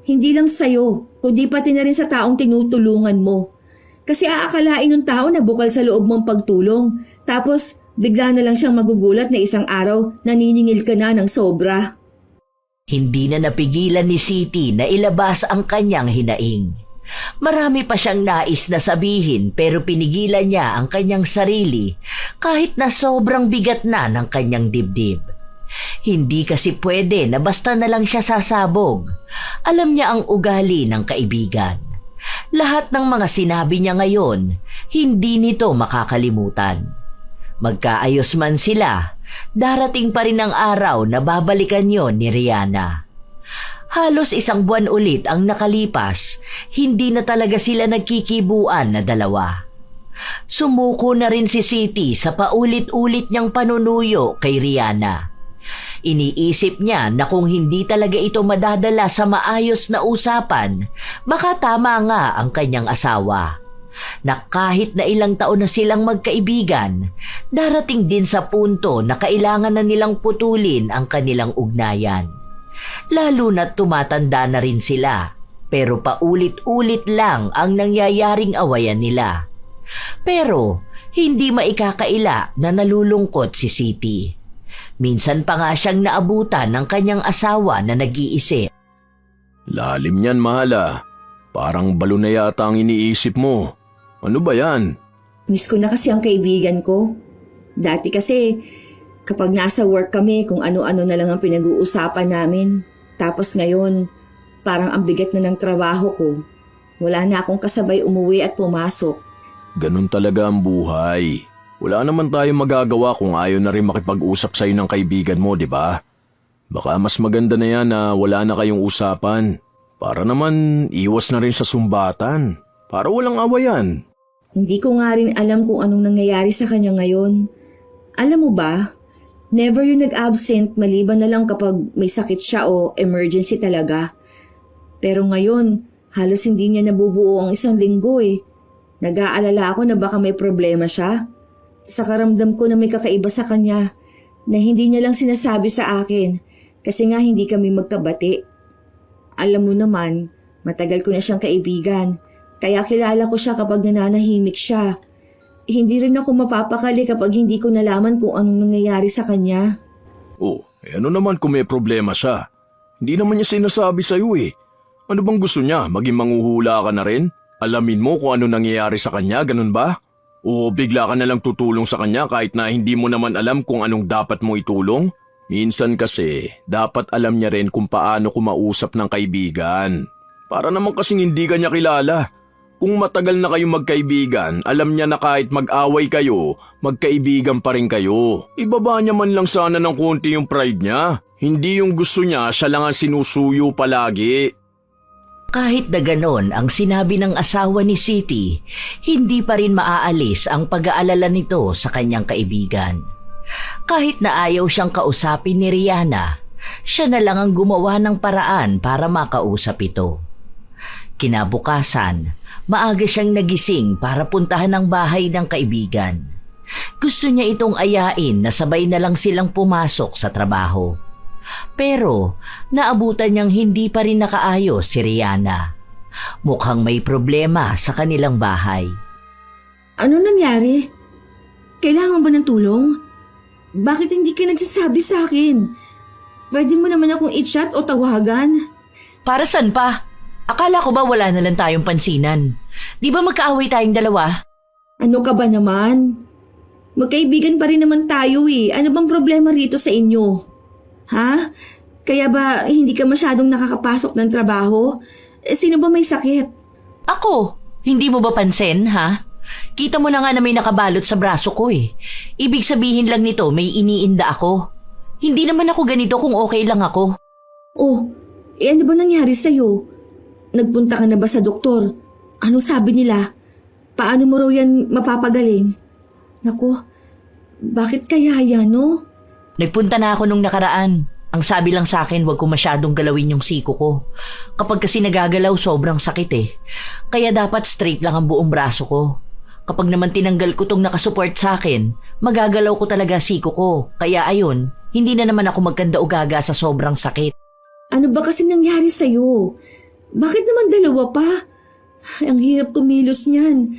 Hindi lang sa'yo, kundi pati na rin sa taong tinutulungan mo. Kasi aakalain ng tao na bukal sa loob mong pagtulong, tapos bigla na lang siyang magugulat na isang araw naniningil ka na ng sobra.
Hindi na napigilan ni Siti na ilabas ang kanyang hinaing. Marami pa siyang nais na sabihin pero pinigilan niya ang kanyang sarili kahit na sobrang bigat na ng kanyang dibdib. Hindi kasi pwede na basta na lang siya sasabog. Alam niya ang ugali ng kaibigan. Lahat ng mga sinabi niya ngayon, hindi nito makakalimutan. Magkaayos man sila, darating pa rin ang araw na babalikan yon ni Rihanna. Halos 1 buwan ulit ang nakalipas, hindi na talaga sila nagkikibuan na dalawa. Sumuko na rin si Siti sa paulit-ulit niyang panunuyo kay Rihanna. Iniisip niya na kung hindi talaga ito madadala sa maayos na usapan, baka tama nga ang kanyang asawa. Na kahit na ilang taon na silang magkaibigan, darating din sa punto na kailangan na nilang putulin ang kanilang ugnayan. Lalo na't tumatanda na rin sila, pero paulit-ulit lang ang nangyayaring awayan nila. Pero hindi maikakaila na nalulungkot si Siti. Minsan pa nga siyang naabutan ng kanyang asawa na nag-iisip.
Lalim niyan, mahala. Parang balo na yata ang iniisip mo. Ano ba yan?
Miss ko na kasi ang kaibigan ko. Dati kasi, kapag nasa work kami, kung ano-ano na lang ang pinag-uusapan namin. Tapos ngayon, parang ang bigat na ng trabaho ko. Wala na akong kasabay umuwi at pumasok.
Ganun talaga ang buhay. Wala naman tayong magagawa kung ayaw na rin makipag-usap sa'yo ng kaibigan mo, di ba? Baka mas maganda na yan na wala na kayong usapan. Para naman iwas na rin sa sumbatan. Para walang awayan.
Hindi ko nga rin alam kung anong nangyayari sa kanya ngayon. Alam mo ba, never yung nag-absent maliban na lang kapag may sakit siya o emergency talaga. Pero ngayon, halos hindi niya nabubuo ang isang linggo eh. Nag-aalala ako na baka may problema siya. Sa karamdam ko na may kakaiba sa kanya na hindi niya lang sinasabi sa akin kasi nga hindi kami magkabati. Alam mo naman, matagal ko na siyang kaibigan. Kaya kilala ko siya kapag nananahimik siya. Hindi rin ako mapapakali kapag hindi ko nalaman kung anong nangyayari sa kanya.
Ano naman kung may problema siya? Hindi naman niya sinasabi sa'yo eh. Ano bang gusto niya? Maging manghuhula ka na rin? Alamin mo kung ano nangyayari sa kanya, ganun ba? O bigla ka na lang tutulong sa kanya kahit na hindi mo naman alam kung anong dapat mo itulong? Minsan kasi, dapat alam niya rin kung paano kumausap ng kaibigan. Para naman kasing hindi ka niya kilala. Kung matagal na kayong magkaibigan, alam niya na kahit mag-away kayo, magkaibigan pa rin kayo. Ibaba niya man lang sana ng konti yung pride niya. Hindi yung gusto niya, siya lang ang sinusuyo palagi.
Kahit na ganon ang sinabi ng asawa ni Siti, hindi pa rin maaalis ang pag-aalala nito sa kanyang kaibigan. Kahit na ayaw siyang kausapin ni Rihanna, siya na lang ang gumawa ng paraan para makausap ito. Kinabukasan, maaga siyang nagising para puntahan ang bahay ng kaibigan. Gusto niya itong ayain na sabay na lang silang pumasok sa trabaho. Pero naabutan niyang hindi pa rin nakaayos si Rihanna. Mukhang may problema sa kanilang bahay.
Ano nangyari? Kailangan ba ng tulong? Bakit hindi ka nagsasabi sa akin? Pwede mo naman akong i-chat o tawagan?
Para saan pa? Akala ko ba wala na lang tayong pansinan? Di ba magkaaway tayong dalawa?
Ano ka ba naman? Magkaibigan pa rin naman tayo eh. Ano bang problema rito sa inyo? Ha? Kaya ba hindi ka masyadong nakakapasok ng trabaho? Sino ba may sakit?
Ako? Hindi mo ba pansin, ha? Kita mo na nga na may nakabalot sa braso ko eh. Ibig sabihin lang nito may iniinda ako. Hindi naman ako ganito kung okay lang ako.
Ano ba nangyari sa'yo? Nagpunta ka na ba sa doktor? Anong sabi nila? Paano mo raw yan mapapagaling? Naku, bakit kaya yan, no?
Nagpunta na ako nung nakaraan. Ang sabi lang sa akin, huwag ko masyadong galawin yung siko ko. Kapag kasi nagagalaw, sobrang sakit eh. Kaya dapat straight lang ang buong braso ko. Kapag naman tinanggal ko tong nakasupport sa akin, magagalaw ko talaga siko ko. Kaya ayun, hindi na naman ako magkanda-ugaga sa sobrang sakit.
Ano ba kasi nangyari sa'yo? Bakit naman dalawa pa? Ang hirap kumilos niyan.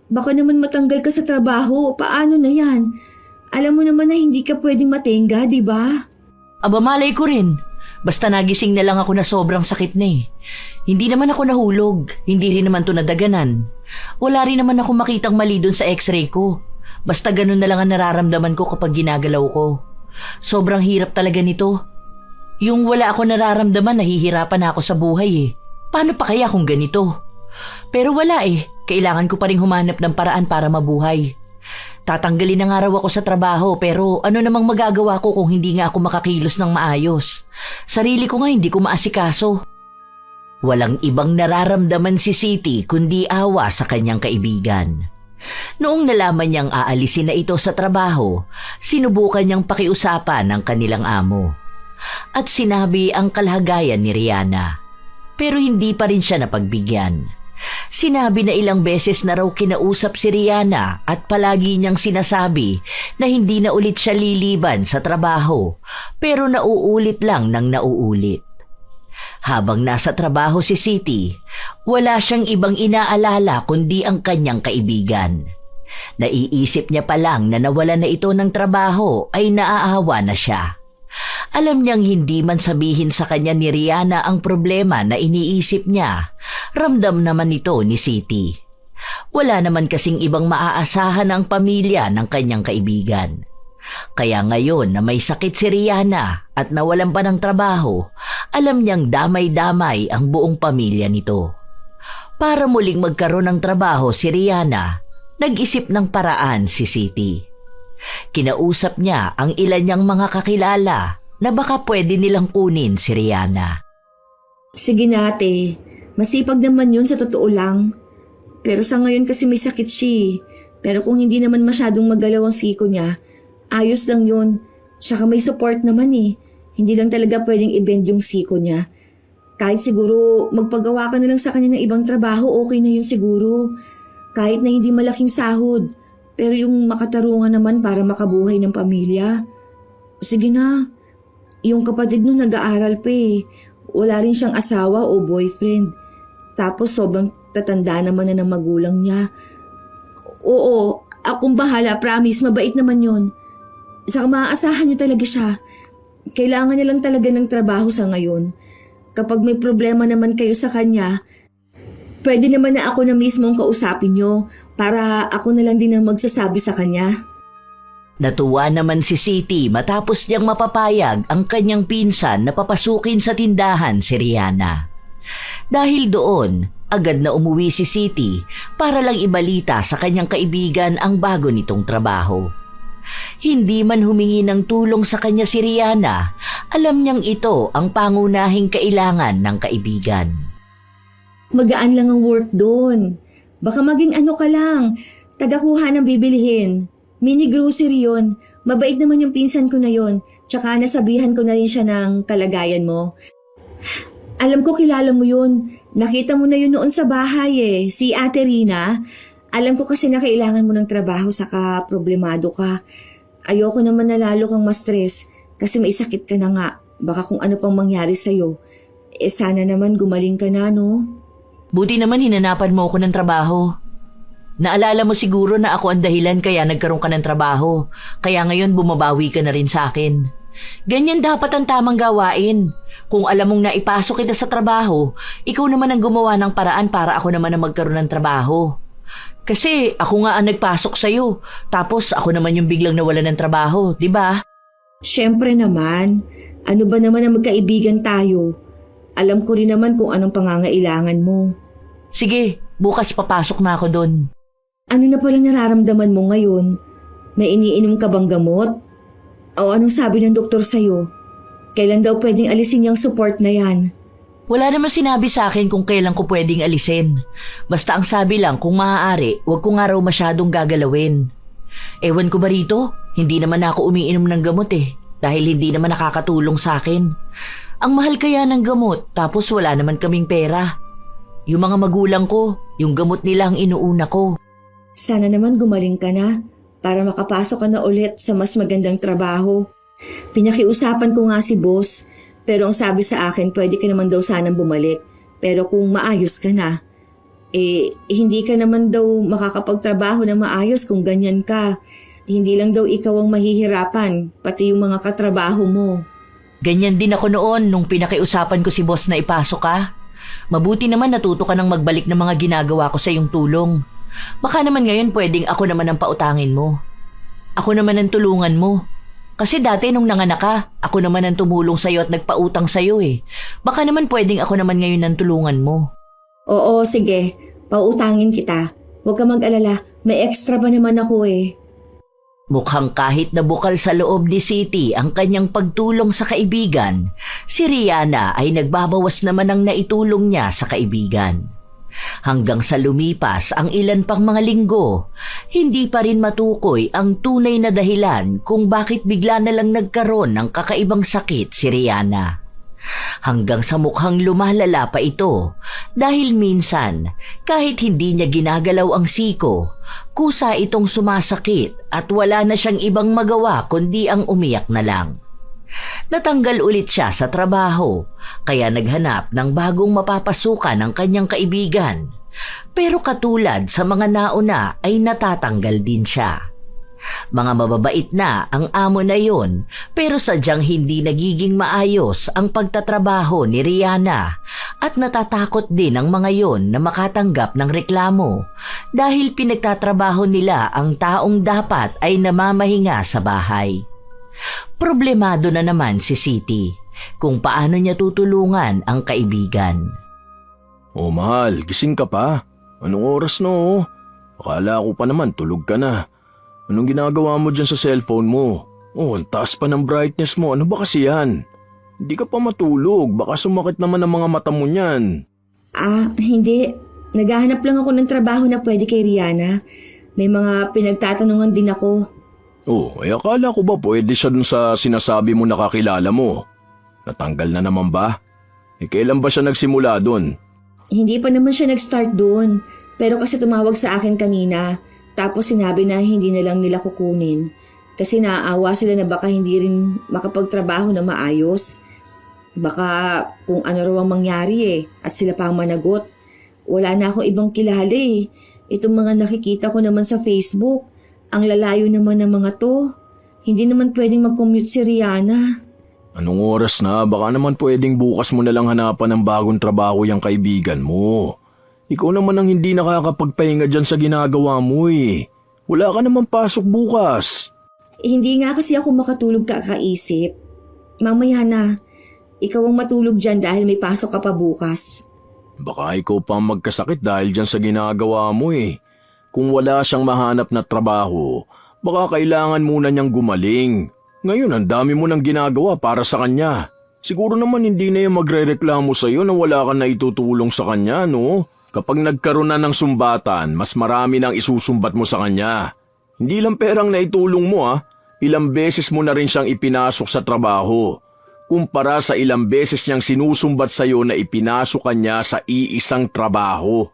Baka naman matanggal ka sa trabaho. Paano na yan? Alam mo naman na hindi ka pwedeng matenga, di ba?
Aba malay ko rin. Basta nagising na lang ako na sobrang sakit na eh. Hindi naman ako nahulog. Hindi rin naman to nadaganan. Wala rin naman ako makitang mali dun sa x-ray ko. Basta ganun na lang ang nararamdaman ko kapag ginagalaw ko. Sobrang hirap talaga nito. Yung wala ako nararamdaman, nahihirapan na ako sa buhay eh. Paano pa kaya kung ganito? Pero wala eh. Kailangan ko pa rin humanap ng paraan para mabuhay. Tatanggalin na nga raw ako sa trabaho pero ano namang magagawa ko kung hindi nga ako makakilos ng maayos. Sarili ko nga hindi ko maasikaso. Walang ibang nararamdaman si Siti kundi awa sa kanyang kaibigan. Noong nalaman niyang aalisin na ito sa trabaho, sinubukan niyang pakiusapan ng kanilang amo. at sinabi ang kalagayan ni Rihanna. Pero hindi pa rin siya napagbigyan. Sinabi na ilang beses na raw kinausap si Rihanna at palagi niyang sinasabi na hindi na ulit siya liliban sa trabaho, pero nauulit lang ng nauulit. Habang nasa trabaho si Siti, wala siyang ibang inaalala kundi ang kanyang kaibigan. Naiisip niya pa lang na nawala na ito ng trabaho ay naaawa na siya. Alam niyang hindi man sabihin sa kanya ni Rihanna ang problema na iniisip niya, ramdam naman ito ni Siti. Wala naman kasing ibang maaasahan ang pamilya ng kanyang kaibigan. Kaya ngayon na may sakit si Rihanna at nawalan pa ng trabaho, alam niyang damay-damay ang buong pamilya nito. Para muling magkaroon ng trabaho si Rihanna, nag-isip ng paraan si Siti. Kinausap niya ang ilan niyang mga kakilala na baka pwede nilang kunin si Rihanna.
Sige na ate, masipag naman yun sa totoo lang. Pero sa ngayon kasi may sakit siya. Pero kung hindi naman masyadong magalaw ang siko niya, ayos lang yun. Tsaka may support naman eh. Hindi lang talaga pwedeng i-bend yung siko niya. Kahit siguro magpagawa ka na lang sa kanya ng ibang trabaho, okay na yun siguro. Kahit na hindi malaking sahod. Pero yung makatarungan naman para makabuhay ng pamilya. Sige na. Yung kapatid nun nag-aaral pa eh. Wala rin siyang asawa o boyfriend. Tapos sobrang tatanda naman na ng magulang niya. Oo, akong bahala, promise, mabait naman yun. Saka maaasahan niyo talaga siya. Kailangan niya lang talaga ng trabaho sa ngayon. Kapag may problema naman kayo sa kanya, pwede naman na ako na mismo ang kausapin niyo para ako na lang din ang magsasabi sa kanya.
Natuwa naman si Siti matapos niyang mapapayag ang kanyang pinsan na papasukin sa tindahan si Rihanna. Dahil doon, agad na umuwi si Siti para lang ibalita sa kanyang kaibigan ang bago nitong trabaho. Hindi man humingi ng tulong sa kanya si Rihanna, alam niyang ito ang pangunahing kailangan ng kaibigan.
Magaan lang ang work doon. Baka maging ano ka lang, tagakuha ng bibilihin. Mini grocery yun. Mabait naman yung pinsan ko na yun. Tsaka nasabihan ko na rin siya ng kalagayan mo. Alam ko kilala mo yun. Nakita mo na yun noon sa bahay eh. Si Ate Rina. Alam ko kasi na kailangan mo ng trabaho saka problemado ka. Ayoko naman na lalo kang ma-stress kasi may sakit ka na nga. Baka kung ano pang mangyari sa'yo. Sana naman gumaling ka na, no?
Buti naman hinanapan mo ako ng trabaho. Naalala mo siguro na ako ang dahilan kaya nagkaroon ka ng trabaho. Kaya ngayon bumabawi ka na rin sa akin. Ganyan dapat ang tamang gawain. Kung alam mong naipasok kita sa trabaho, ikaw naman ang gumawa ng paraan para ako naman ang magkaroon ng trabaho. Kasi ako nga ang nagpasok sa'yo. Tapos ako naman yung biglang nawalan ng trabaho, di ba?
Siyempre naman. Ano ba naman ang magkaibigan tayo? Alam ko rin naman kung anong pangangailangan mo.
Sige, bukas papasok na ako doon.
Ano na palang nararamdaman mo ngayon? May iniinom ka bang gamot? O anong sabi ng doktor sa'yo? Kailan daw pwedeng alisin yung support na yan?
Wala naman sinabi sa akin kung kailan ko pwedeng alisin. Basta ang sabi lang kung maaari, huwag ko nga raw masyadong gagalawin. Ewan ko ba rito? Hindi naman ako umiinom ng gamot eh. Dahil hindi naman nakakatulong sa akin. Ang mahal kaya ng gamot tapos wala naman kaming pera. Yung mga magulang ko, yung gamot nila ang inuuna ko.
Sana naman gumaling ka na para makapasok ka na ulit sa mas magandang trabaho. Pinakiusapan ko nga si boss, pero ang sabi sa akin pwede ka naman daw sanang bumalik. Pero kung maayos ka na, hindi ka naman daw makakapagtrabaho na maayos kung ganyan ka. Hindi lang daw ikaw ang mahihirapan, pati yung mga katrabaho mo.
Ganyan din ako noon nung pinakiusapan ko si boss na ipasok ka. Mabuti naman natuto ka ng magbalik ng mga ginagawa ko sa iyong tulong. Baka naman ngayon pwedeng ako naman ang pautangin mo. Ako naman ang tulungan mo. Kasi dati nung nanganak ka, ako naman ang tumulong sa'yo at nagpautang sa'yo eh. Baka naman pwedeng ako naman ngayon ang tulungan mo.
Oo, sige. Pautangin kita. Huwag ka mag-alala. May extra pa naman ako eh.
Mukhang kahit na bukal sa loob ni Siti ang kanyang pagtulong sa kaibigan, si Rihanna ay nagbabawas naman ng naitulong niya sa kaibigan. Hanggang sa lumipas ang ilan pang mga linggo, hindi pa rin matukoy ang tunay na dahilan kung bakit bigla na lang nagkaroon ng kakaibang sakit si Rihanna. Hanggang sa mukhang lumalala pa ito dahil minsan kahit hindi niya ginagalaw ang siko, kusa itong sumasakit at wala na siyang ibang magawa kundi ang umiyak na lang. Natanggal ulit siya sa trabaho kaya naghanap ng bagong mapapasukan ng kanyang kaibigan. Pero katulad sa mga nauna ay natatanggal din siya. Mga mababait na ang amo na yon pero sadyang hindi nagiging maayos ang pagtatrabaho ni Rihanna at natatakot din ang mga yon na makatanggap ng reklamo dahil pinagtatrabaho nila ang taong dapat ay namamahinga sa bahay. Problemado na naman si Siti kung paano niya tutulungan ang kaibigan.
Oh mahal, gising ka pa? Anong oras no? Akala ko pa naman tulog ka na. Anong ginagawa mo dyan sa cellphone mo? Oh, ang taas pa ng brightness mo. Ano ba kasi yan? Hindi ka pa matulog. Baka sumakit naman ang mga mata mo niyan.
Hindi. Naghahanap lang ako ng trabaho na pwede kay Rihanna. May mga pinagtatanungan din ako.
Oh, ay akala ko ba pwede siya dun sa sinasabi mo nakakilala mo? Natanggal na naman ba? Kailan ba siya nagsimula dun?
Hindi pa naman siya nag-start doon. Pero kasi tumawag sa akin kanina. Tapos sinabi na hindi na lang nila kukunin. Kasi naaawa sila na baka hindi rin makapagtrabaho na maayos. Baka kung ano raw ang mangyari at sila pa ang managot. Wala na akong ibang kilala Itong mga nakikita ko naman sa Facebook. Ang lalayo naman ng mga to. Hindi naman pwedeng mag-commute si Rihanna.
Anong oras na? Baka naman pwedeng bukas mo na lang hanapan ng bagong trabaho yung kaibigan mo. Ikaw naman ang hindi nakakapagpahinga dyan sa ginagawa mo Wala ka naman pasok bukas.
Hindi nga kasi ako makatulog kakaisip. Mamaya na, ikaw ang matulog dyan dahil may pasok ka pa bukas.
Baka ikaw pa ang magkasakit dahil dyan sa ginagawa mo Kung wala siyang mahanap na trabaho, baka kailangan muna niyang gumaling. Ngayon ang dami mo nang ginagawa para sa kanya. Siguro naman hindi na yung magre-reklamo sa'yo na wala ka na itutulong sa kanya, no? Kapag nagkaroon na ng sumbatan, mas marami nang isusumbat mo sa kanya. Hindi lang perang naitulong mo ilang beses mo na rin siyang ipinasok sa trabaho. Kumpara sa ilang beses niyang sinusumbat sa iyo na ipinasok kanya sa iisang trabaho.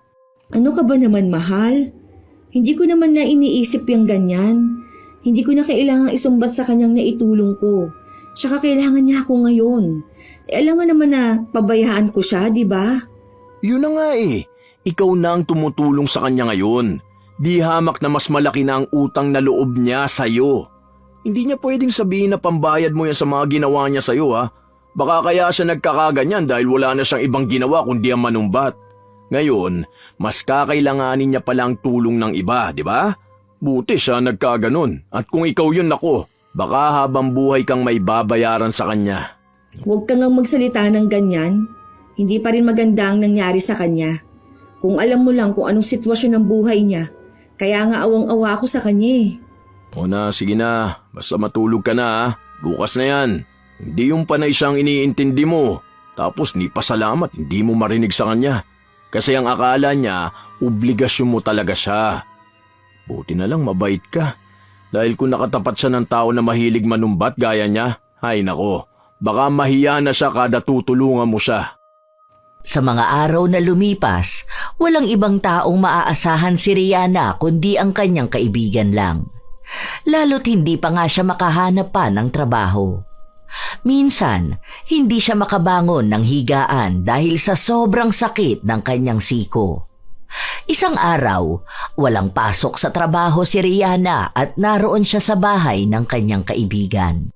Ano ka ba naman, mahal? Hindi ko naman na iniisip yung ganyan. Hindi ko na kailangang isumbat sa kanyang naitulong ko. Tsaka kailangan niya ako ngayon. Alam mo naman na pabayaan ko siya, di ba?
Yun na nga Ikaw na ang tumutulong sa kanya ngayon. Di hamak na mas malaki na ang utang na loob niya sa'yo. Hindi niya pwedeng sabihin na pambayad mo yan sa mga ginawa niya sa'yo Baka kaya siya nagkakaganyan dahil wala na siyang ibang ginawa kundi ang manumbat. Ngayon, mas kakailanganin niya palang tulong ng iba, di ba? Buti siya nagkaganon. At kung ikaw yun baka habang buhay kang may babayaran sa kanya.
Huwag kang ngang magsalita ng ganyan. Hindi pa rin maganda ang nangyari sa kanya. Kung alam mo lang kung anong sitwasyon ng buhay niya, kaya nga awang-awa ako sa kanya
O na, sige na. Basta matulog ka na Bukas na yan. Hindi yung panay siyang iniintindi mo. Tapos ni pasalamat, hindi mo marinig sa kanya. Kasi ang akala niya, obligasyon mo talaga siya. Buti na lang mabait ka. Dahil kung nakatapat siya ng tao na mahilig manumbat gaya niya, ay nako, baka mahiya na siya kada tutulungan mo siya.
Sa mga araw na lumipas, walang ibang taong maaasahan si Rihanna kundi ang kanyang kaibigan lang. Lalo't hindi pa nga siya makahanap pa ng trabaho. Minsan, hindi siya makabangon ng higaan dahil sa sobrang sakit ng kanyang siko. Isang araw, walang pasok sa trabaho si Rihanna at naroon siya sa bahay ng kanyang kaibigan.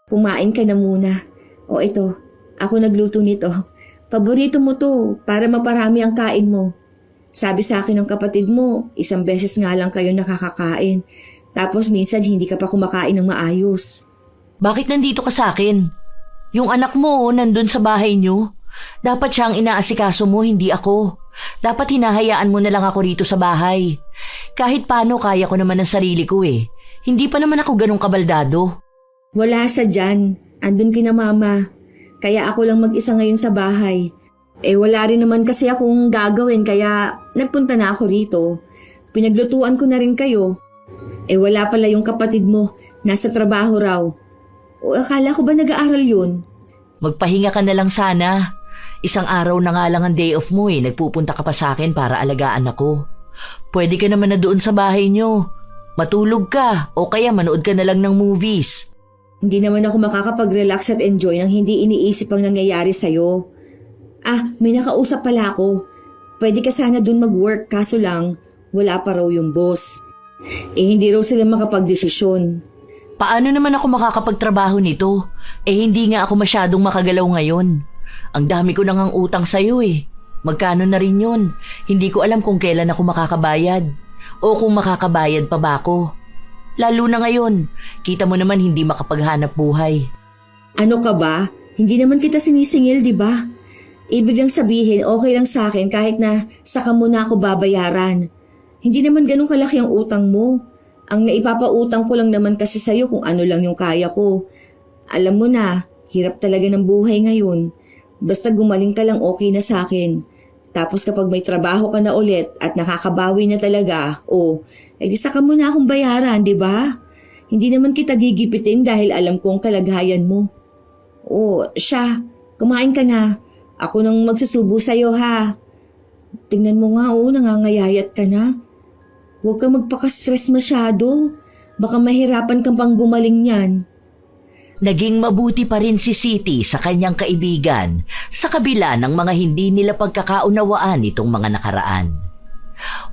Kumain ka na muna. O ito, ako nagluto nito. Paborito mo to para maparami ang kain mo. Sabi sa akin ng kapatid mo, isang beses nga lang kayo nakakakain. Tapos minsan hindi ka pa kumakain ng maayos.
Bakit nandito ka sa akin? Yung anak mo nandun sa bahay niyo. Dapat siya ang inaasikaso mo, hindi ako. Dapat hinahayaan mo na lang ako rito sa bahay. Kahit paano kaya ko naman ang sarili ko Hindi pa naman ako ganong kabaldado.
Wala siya dyan. Andun kina mama. Kaya ako lang mag-isa ngayon sa bahay. Wala rin naman kasi akong gagawin kaya nagpunta na ako rito. Pinaglutuan ko na rin kayo. Wala pala yung kapatid mo. Nasa trabaho raw. O akala ko ba nag-aaral yun?
Magpahinga ka na lang sana. Isang araw na nga lang ang day off mo Nagpupunta ka pa sa akin para alagaan ako. Pwede ka naman na doon sa bahay nyo. Matulog ka o kaya manood ka na lang ng movies.
Hindi naman ako makakapag-relax at enjoy nang hindi iniisip ang nangyayari sa'yo. May nakausap pala ako. Pwede ka sana dun mag-work kaso lang wala pa raw yung boss. Hindi raw sila makapag-desisyon.
Paano naman ako makakapagtrabaho nito? Hindi nga ako masyadong makagalaw ngayon. Ang dami ko nang ang utang sa'yo Magkano na rin yun? Hindi ko alam kung kailan ako makakabayad. O kung makakabayad pa ba ako. Lalo na ngayon, kita mo naman hindi makapaghanap buhay.
Ano ka ba? Hindi naman kita sinisingil, di ba? Ibig lang sabihin, okay lang sa akin kahit na saka mo na ako babayaran. Hindi naman ganun kalaki ang utang mo. Ang naipapautang ko lang naman kasi sa'yo kung ano lang yung kaya ko. Alam mo na, hirap talaga ng buhay ngayon. Basta gumaling ka lang okay na sa akin. Tapos kapag may trabaho ka na ulit at nakakabawi na talaga, di saka mo na akong bayaran, di ba? Hindi naman kita gigipitin dahil alam ko ang kalagayan mo. Siya, kumain ka na. Ako nang magsusubo sa'yo ha. Tingnan mo nga nangangayayat ka na. Huwag kang magpaka-stress masyado. Baka mahirapan kang pang gumaling yan.
Naging mabuti pa rin si Siti sa kanyang kaibigan sa kabila ng mga hindi nila pagkakaunawaan itong mga nakaraan.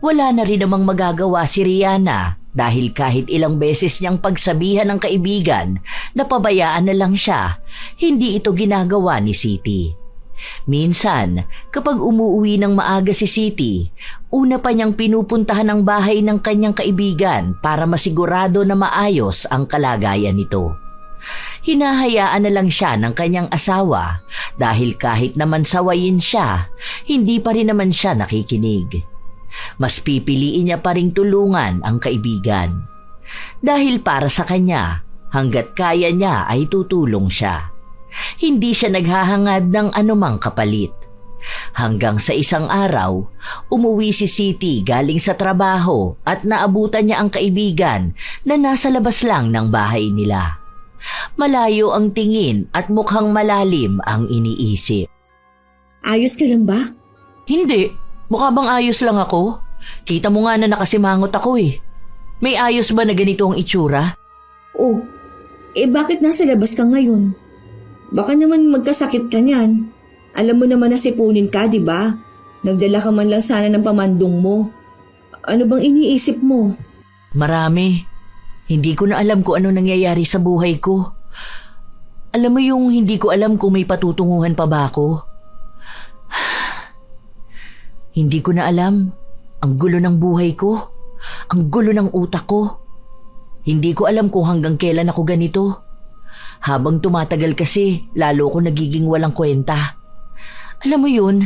Wala na rin namang magagawa si Rihanna dahil kahit ilang beses niyang pagsabihan ng kaibigan na pabayaan na lang siya, hindi ito ginagawa ni Siti. Minsan, kapag umuwi ng maaga si Siti, una pa niyang pinupuntahan ang bahay ng kanyang kaibigan para masigurado na maayos ang kalagayan nito. Hinahayaan na lang siya ng kanyang asawa dahil kahit naman sawayin siya, hindi pa rin naman siya nakikinig. Mas pipiliin niya pa ring tulungan ang kaibigan. Dahil para sa kanya, hanggat kaya niya ay tutulong siya. Hindi siya naghahangad ng anumang kapalit. Hanggang sa isang araw, umuwi si Siti galing sa trabaho at naabutan niya ang kaibigan na nasa labas lang ng bahay nila. Malayo ang tingin at mukhang malalim ang iniisip.
Ayos ka lang ba?
Hindi, mukha bang ayos lang ako? Kita mo nga na nakasimangot ako May ayos ba na ganito ang itsura?
Bakit nasa labas ka ngayon? Baka naman magkasakit ka niyan. Alam mo naman na sipunin ka, di ba? Nagdala ka man lang sana ng pamandong mo. Ano bang iniisip mo?
Marami. Hindi ko na alam kung ano nangyayari sa buhay ko. Alam mo yung hindi ko alam kung may patutunguhan pa ba ako? Hindi ko na alam. Ang gulo ng buhay ko. Ang gulo ng utak ko. Hindi ko alam kung hanggang kailan ako ganito. Habang tumatagal kasi, lalo ko nagiging walang kwenta. Alam mo yun,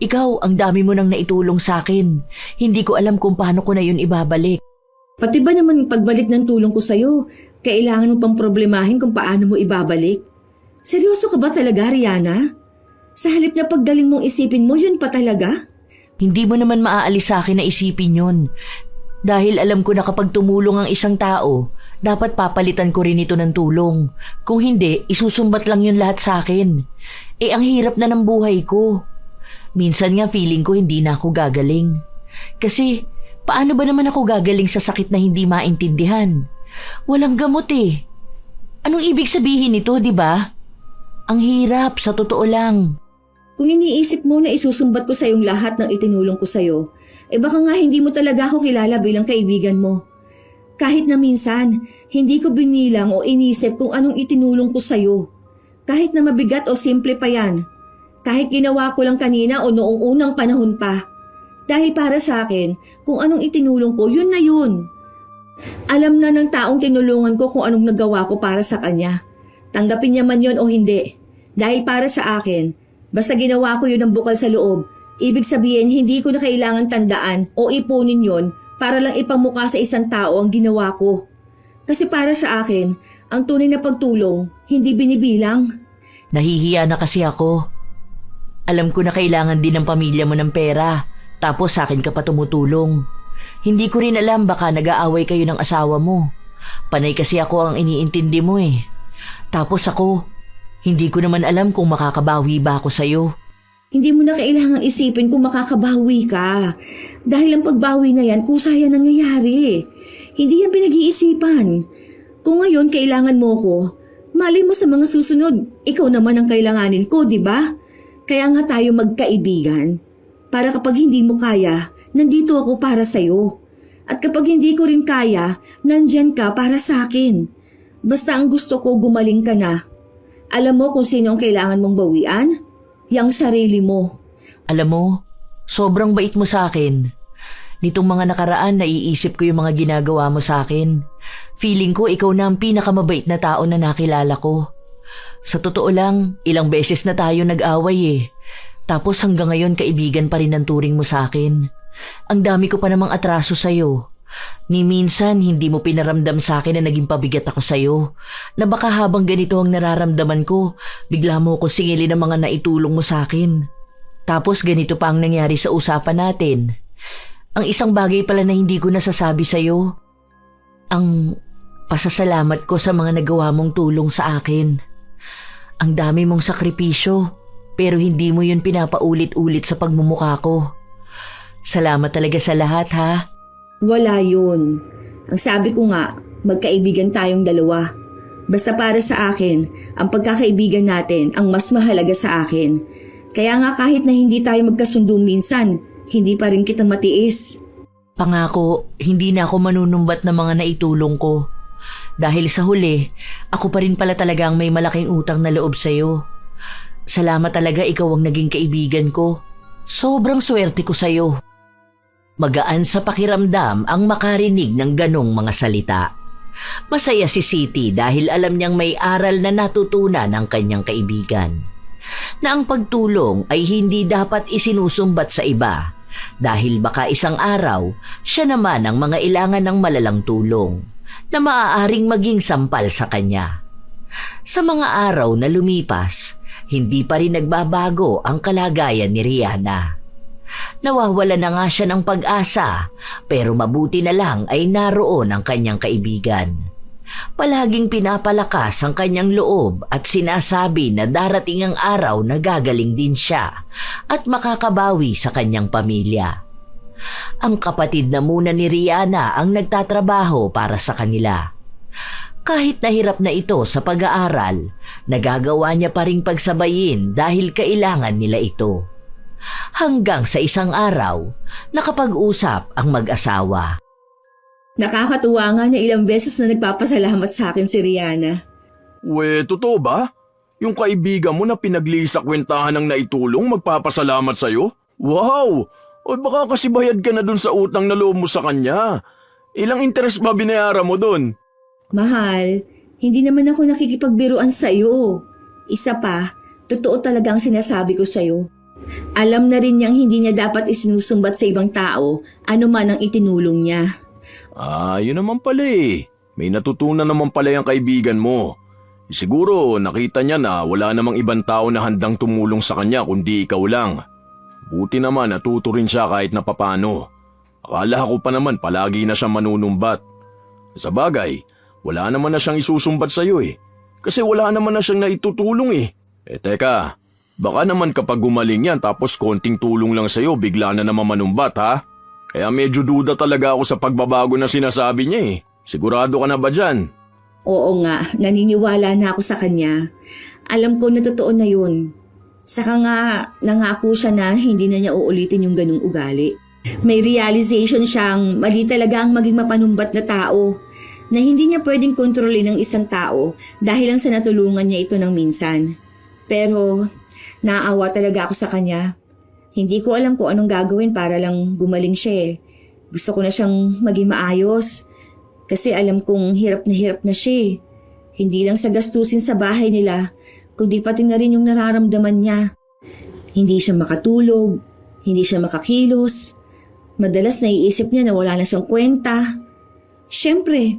ikaw ang dami mo nang naitulong sa akin. Hindi ko alam kung paano ko na yun ibabalik.
Pati ba naman yung pagbalik ng tulong ko sa'yo, kailangan mo pang problemahin kung paano mo ibabalik? Seryoso ka ba talaga, Rihanna? Sa halip na pagdaling mong isipin mo, yun pa talaga?
Hindi mo naman maaalis sa akin na isipin yun. Dahil alam ko na kapag tumulong ang isang tao, dapat papalitan ko rin ito ng tulong. Kung hindi, isusumbat lang yun lahat sa akin. Ang hirap na ng buhay ko. Minsan nga feeling ko hindi na ako gagaling. Kasi, paano ba naman ako gagaling sa sakit na hindi maintindihan? Walang gamot Anong ibig sabihin nito, di ba? Ang hirap, sa totoo lang.
Kung iniisip mo na isusumbat ko sa iyong lahat ng itinulong ko sa'yo, baka nga hindi mo talaga ako kilala bilang kaibigan mo. Kahit na minsan, hindi ko binilang o inisip kung anong itinulong ko sa'yo. Kahit na mabigat o simple pa yan. Kahit ginawa ko lang kanina o noong unang panahon pa. Dahil para sa akin, kung anong itinulong ko, yun na yun. Alam na ng taong tinulungan ko kung anong nagawa ko para sa kanya. Tanggapin niya man yun o hindi. Dahil para sa akin, basta ginawa ko yun ng bukal sa loob, ibig sabihin hindi ko na kailangan tandaan o ipunin yun para lang ipamukha sa isang tao ang ginawa ko. Kasi para sa akin, ang tunay na pagtulong, hindi binibilang.
Nahihiya na kasi ako. Alam ko na kailangan din ng pamilya mo ng pera, tapos sa akin ka pa tumutulong. Hindi ko rin alam, baka nag-aaway kayo ng asawa mo. Panay kasi ako ang iniintindi mo eh. Tapos ako, hindi ko naman alam kung makakabawi ba ako sa'yo.
Hindi mo na kailangang isipin kung makakabawi ka. Dahil ang pagbawi na yan, kusa yan nangyayari. Hindi yan pinag-iisipan. Kung ngayon kailangan mo ko, malay mo sa mga susunod, ikaw naman ang kailanganin ko, di ba? Kaya nga tayo magkaibigan. Para kapag hindi mo kaya, nandito ako para sa'yo. At kapag hindi ko rin kaya, nandyan ka para sa akin. Basta ang gusto ko, gumaling ka na. Alam mo kung sino ang kailangan mong bawian? Yang sarili mo.
Alam mo, sobrang bait mo sa akin. Nitong mga nakaraan, naiisip ko yung mga ginagawa mo sa akin. Feeling ko ikaw na ang pinakamabait na tao na nakilala ko. Sa totoo lang, ilang beses na tayo nag-away eh. Tapos hanggang ngayon kaibigan pa rin ang turing mo sa akin. Ang dami ko pa namang atraso sa'yo. Ni minsan hindi mo pinaramdam sa akin na naging pabigat ako sa'yo. Na baka habang ganito ang nararamdaman ko, bigla mo ko singilin ang mga naitulong mo sa akin. Tapos ganito pa ang nangyari sa usapan natin. Ang isang bagay pala na hindi ko nasasabi sa'yo. Ang pasasalamat ko sa mga nagawa mong tulong sa akin. Ang dami mong sakripisyo, pero hindi mo yun pinapaulit-ulit sa pagmumukha ko. Salamat talaga sa lahat ha.
Wala yun. Ang sabi ko nga, magkaibigan tayong dalawa. Basta para sa akin, ang pagkakaibigan natin ang mas mahalaga sa akin. Kaya nga kahit na hindi tayo magkasundo minsan, hindi pa rin kita matiis.
Pangako, hindi na ako manunumbat ng mga naitulong ko. Dahil sa huli, ako pa rin pala talagang may malaking utang na loob sa'yo. Salamat talaga, ikaw ang naging kaibigan ko. Sobrang swerte ko sa'yo. Magaan sa pakiramdam ang makarinig ng ganong mga salita. Masaya si Siti dahil alam niyang may aral na natutunan ng kanyang kaibigan. Na ang pagtulong ay hindi dapat isinusumbat sa iba dahil baka isang araw siya naman ang mga ilangan ng malalang tulong na maaaring maging sampal sa kanya. Sa mga araw na lumipas, hindi pa rin nagbabago ang kalagayan ni Rihanna. Nawawala na nga siya ng pag-asa, pero mabuti na lang ay naroon ang kanyang kaibigan. Palaging pinapalakas ang kanyang loob at sinasabi na darating ang araw na gagaling din siya at makakabawi sa kanyang pamilya. Ang kapatid na muna ni Rihanna ang nagtatrabaho para sa kanila. Kahit nahirap na ito sa pag-aaral, nagagawa niya pa ring pagsabayin dahil kailangan nila ito. Hanggang sa isang araw, nakapag-usap ang mag-asawa.
Nakakatuwa nga na ilang beses na nagpapasalamat sa akin si Rihanna.
Totoo ba? Yung kaibigan mo na pinagli sa kwentahan ng naitulong magpapasalamat sa'yo? Wow! O baka kasi bayad ka na dun sa utang na loob mo sa kanya. Ilang interest ba binayaran mo dun?
Mahal, hindi naman ako nakikipagbiruan sa'yo. Isa pa, totoo talaga ang sinasabi ko sa'yo. Alam na rin niyang hindi niya dapat isinusumbat sa ibang tao ano man ang itinulong niya.
Yun naman pala eh. May natutunan naman pala yung kaibigan mo. Siguro nakita niya na wala namang ibang tao na handang tumulong sa kanya kundi ikaw lang. Buti naman natuto rin siya kahit na papano. Akala ko pa naman palagi na siyang manunumbat. Sa bagay, wala naman na siyang isusumbat sa'yo eh. Kasi wala naman na siyang naitutulong eh. Teka, baka naman kapag gumaling yan tapos konting tulong lang sa'yo bigla na naman manumbat ha? Kaya medyo duda talaga ako sa pagbabago na sinasabi niya eh. Sigurado ka na ba dyan?
Oo nga, naniniwala na ako sa kanya. Alam ko na totoo na yun. Saka nga, nangako siya na hindi na niya uulitin yung ganung ugali. May realization siyang mali talaga ang maging mapanumbat na tao. Na hindi niya pwedeng kontrolin ng isang tao dahil lang sa natulungan niya ito ng minsan. Pero, naawa talaga ako sa kanya. Hindi ko alam kung anong gagawin para lang gumaling siya eh. Gusto ko na siyang maging maayos. Kasi alam kong hirap na siya eh. Hindi lang sa gastusin sa bahay nila, kundi pati na rin yung nararamdaman niya. Hindi siya makatulog, hindi siya makakilos. Madalas naiisip niya na wala na siyang kwenta. Siyempre,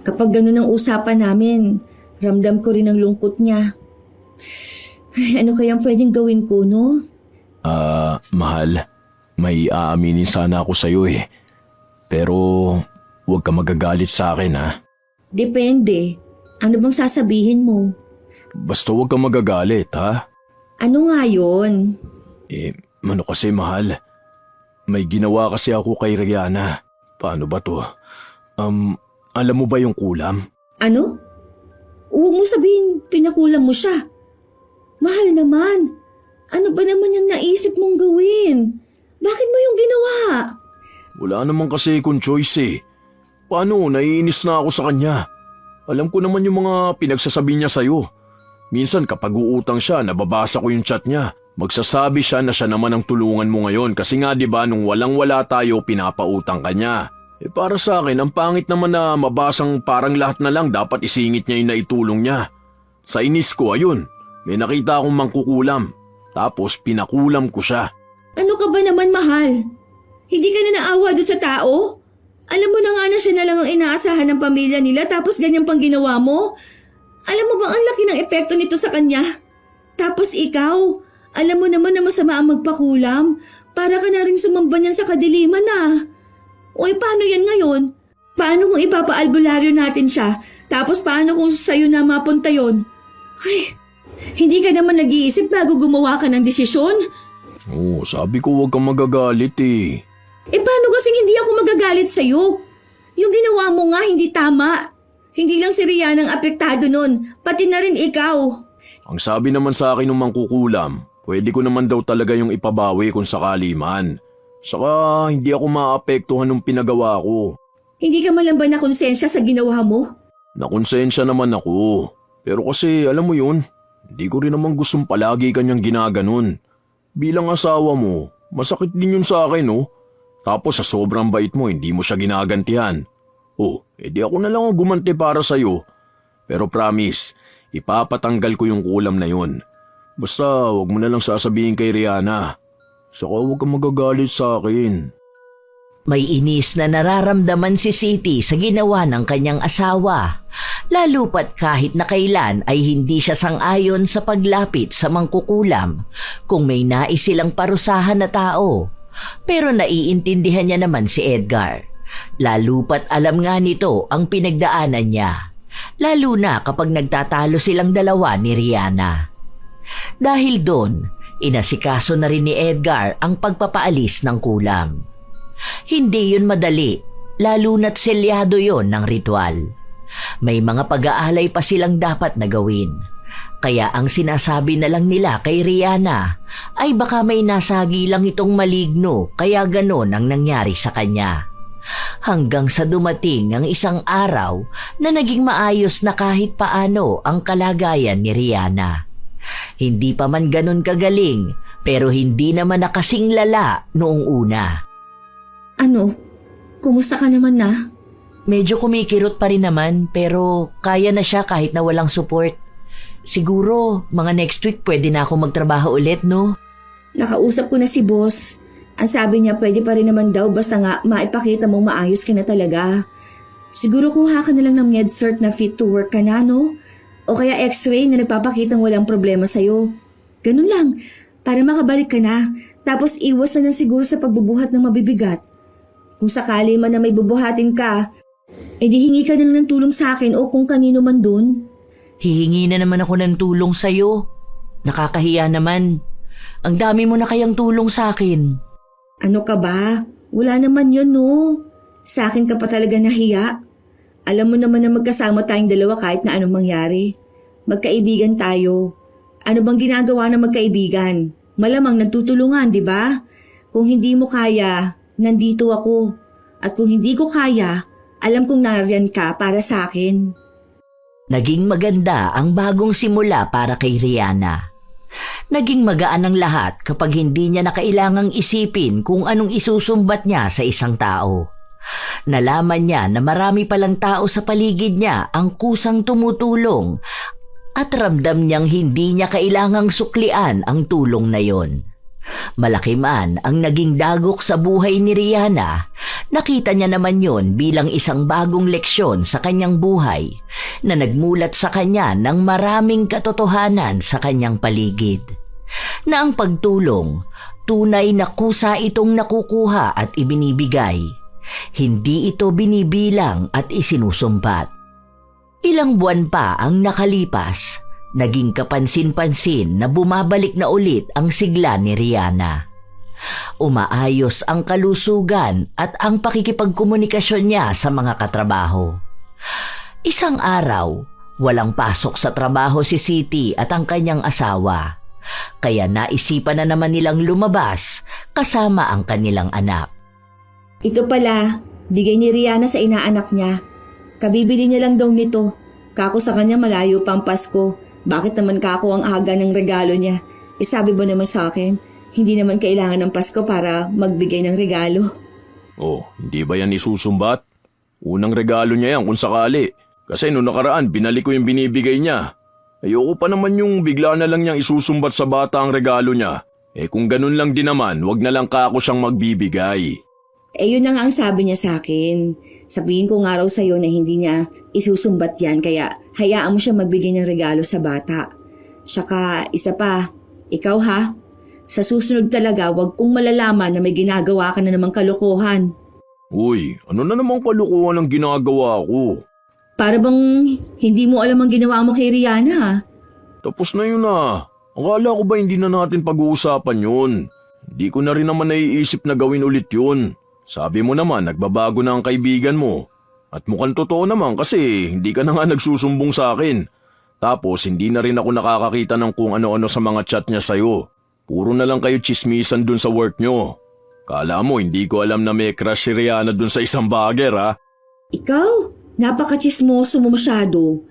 kapag ganun ang usapan namin, ramdam ko rin ang lungkot niya. Ay, ano kayang pwedeng gawin ko, no?
Mahal, may aaminin sana ako sa'yo eh. Pero huwag ka magagalit sa akin ha.
Depende. Ano bang sasabihin mo?
Basta huwag ka magagalit ha.
Ano nga yun?
Ano kasi mahal? May ginawa kasi ako kay Rihanna. Paano ba to? Alam mo ba yung kulam?
Ano? Huwag mo sabihin pinakulam mo siya. Mahal naman. Ano ba naman yung naisip mong gawin? Bakit mo yung ginawa?
Wala naman kasi akong choice eh. Paano? Naiinis na ako sa kanya. Alam ko naman yung mga pinagsasabi niya sa'yo. Minsan kapag uutang siya, nababasa ko yung chat niya. Magsasabi siya na siya naman ang tulungan mo ngayon kasi nga 'di ba nung walang-wala tayo pinapautang ka niya. Para sa akin, ang pangit naman na mabasang parang lahat na lang dapat isingit niya yung naitulong niya. Sa inis ko, ayun, may nakita akong mangkukulam. Tapos pinakulam ko siya.
Ano ka ba naman, mahal? Hindi ka na naawa doon sa tao? Alam mo na nga na siya na lang ang inaasahan ng pamilya nila tapos ganyan pang ginawa mo? Alam mo bang ang laki ng epekto nito sa kanya? Tapos ikaw, alam mo naman na masama ang magpakulam. Para ka na rin sumamba niyan sa kadiliman ah. Uy, paano yan ngayon? Paano kung ipapaalbularyo natin siya? Tapos paano kung sa'yo na mapunta yon? Ay, hindi ka naman nag-iisip bago gumawa ka ng desisyon?
Oo, sabi ko huwag kang magagalit eh.
Paano kasing hindi ako magagalit sa'yo? Yung ginawa mo nga hindi tama. Hindi lang si Rihanna ang apektado nun, pati na rin ikaw.
Ang sabi naman sa akin ng mangkukulam, pwede ko naman daw talaga yung ipabawi kung sakali man. Saka hindi ako maapektuhan ng pinagawa ko.
Hindi ka man lang ba nakonsensya sa ginawa mo?
Nakonsensya naman ako. Pero kasi alam mo yun, hindi ko rin naman gustong palagi kanyang ginaganon. Bilang asawa mo, masakit din yun sa akin oh. Tapos sa sobrang bait mo, hindi mo siya ginagantihan. Edi ako na lang ang gumanti para sa'yo. Pero promise, ipapatanggal ko yung kulam na yun. Basta huwag mo na lang sasabihin kay Rihanna. Saka huwag kang magagalit sa akin.
May inis na nararamdaman si Siti sa ginawa ng kanyang asawa. Lalo pat kahit na kailan ay hindi siya sang-ayon sa paglapit sa mangkukulam kung may nais silang parusahan na tao. Pero naiintindihan niya naman si Edgar. Lalo pat alam nga nito ang pinagdaanan niya. Lalo na kapag nagtatalo silang dalawa ni Rihanna. Dahil doon, inasikaso na rin ni Edgar ang pagpapaalis ng kulam. Hindi yun madali, lalo na't selyado yon ng ritual. May mga pag-aalay pa silang dapat na gawin. Kaya ang sinasabi na lang nila kay Rihanna ay baka may nasagi lang itong maligno kaya ganon ang nangyari sa kanya. Hanggang sa dumating ang isang araw na naging maayos na kahit paano ang kalagayan ni Rihanna. Hindi pa man ganon kagaling pero hindi naman nakasing lala noong una.
Ano? Kumusta ka naman na?
Medyo kumikirot pa rin naman pero kaya na siya kahit na walang support. Siguro mga next week pwede na ako magtrabaho ulit, no?
Nakausap ko na si boss. Ang sabi niya pwede pa rin naman daw basta nga maipakita mong maayos ka na talaga. Siguro kuha ka na lang ng med-cert na fit to work ka na, no? O kaya x-ray na nagpapakitang walang problema sa'yo. Ganun lang, para makabalik ka na. Tapos iwas na lang siguro sa pagbubuhat ng mabibigat. Kung sakali man na may bubuhatin ka, edi hingi ka na lang ng tulong sa akin o kung kanino man dun.
Hihingi na naman ako ng tulong sa'yo. Nakakahiya naman. Ang dami mo na kayang tulong sa akin.
Ano ka ba? Wala naman yun, no? Sa akin ka pa talaga nahiya. Alam mo naman na magkasama tayong dalawa kahit na anong mangyari. Magkaibigan tayo. Ano bang ginagawa ng magkaibigan? Malamang nagtutulungan, di ba? Kung hindi mo kaya, nandito ako. At kung hindi ko kaya, alam kong nariyan ka para sa akin.
Naging maganda ang bagong simula para kay Rihanna. Naging magaan ang lahat kapag hindi niya na kailangang isipin kung anong isusumbat niya sa isang tao. Nalaman niya na marami palang tao sa paligid niya ang kusang tumutulong at ramdam niyang hindi niya kailangang suklian ang tulong na yon. Malaki man ang naging dagok sa buhay ni Rihanna, nakita niya naman yon bilang isang bagong leksyon sa kanyang buhay na nagmulat sa kanya ng maraming katotohanan sa kanyang paligid. Na ang pagtulong, tunay na kusa itong nakukuha at ibinibigay. Hindi ito binibilang at isinusumbat. Ilang buwan pa ang nakalipas, naging kapansin-pansin na bumabalik na ulit ang sigla ni Rihanna. Umaayos ang kalusugan at ang pakikipagkomunikasyon niya sa mga katrabaho. Isang araw, walang pasok sa trabaho si Siti at ang kanyang asawa. Kaya naisipan na naman nilang lumabas kasama ang kanilang anak.
Ito pala, bigay ni Rihanna sa inaanak niya. Kabibili niya lang daw nito. Kako sa kanya malayo pa ang Pasko. Bakit naman kako ang aga ng regalo niya? Sabi mo naman sa akin, hindi naman kailangan ng Pasko para magbigay ng regalo.
Oh, hindi ba yan isusumbat? Unang regalo niya yan kung sakali. Kasi noong nakaraan, binalik ko yung binibigay niya. Ayoko pa naman yung bigla na lang niyang isusumbat sa bata ang regalo niya. Kung ganun lang din naman, wag na lang kako siyang magbibigay.
Yun na nga ang sabi niya sa akin. Sabihin ko nga raw sa'yo na hindi niya isusumbat yan, kaya hayaan mo siya magbigay ng regalo sa bata. Saka isa pa, ikaw ha, sa susunod talaga wag kong malalaman na may ginagawa ka na namang kalokohan.
Uy, ano na namang kalukuhan ang ginagawa ko?
Para bang hindi mo alam ang ginawa mo kay Rihanna ha?
Tapos na yun ah. Akala ko ba hindi na natin pag-uusapan yun? Hindi ko na rin naman naiisip na gawin ulit yun. Sabi mo naman, nagbabago na ang kaibigan mo. At mukhang totoo naman kasi hindi ka na nga nagsusumbong sa akin. Tapos hindi na rin ako nakakakita ng kung ano-ano sa mga chat niya sa'yo. Puro na lang kayo chismisan dun sa work nyo. Kala mo hindi ko alam na may crush si Rihanna dun sa isang bagger ha?
Ikaw, napaka-chismoso mo masyado.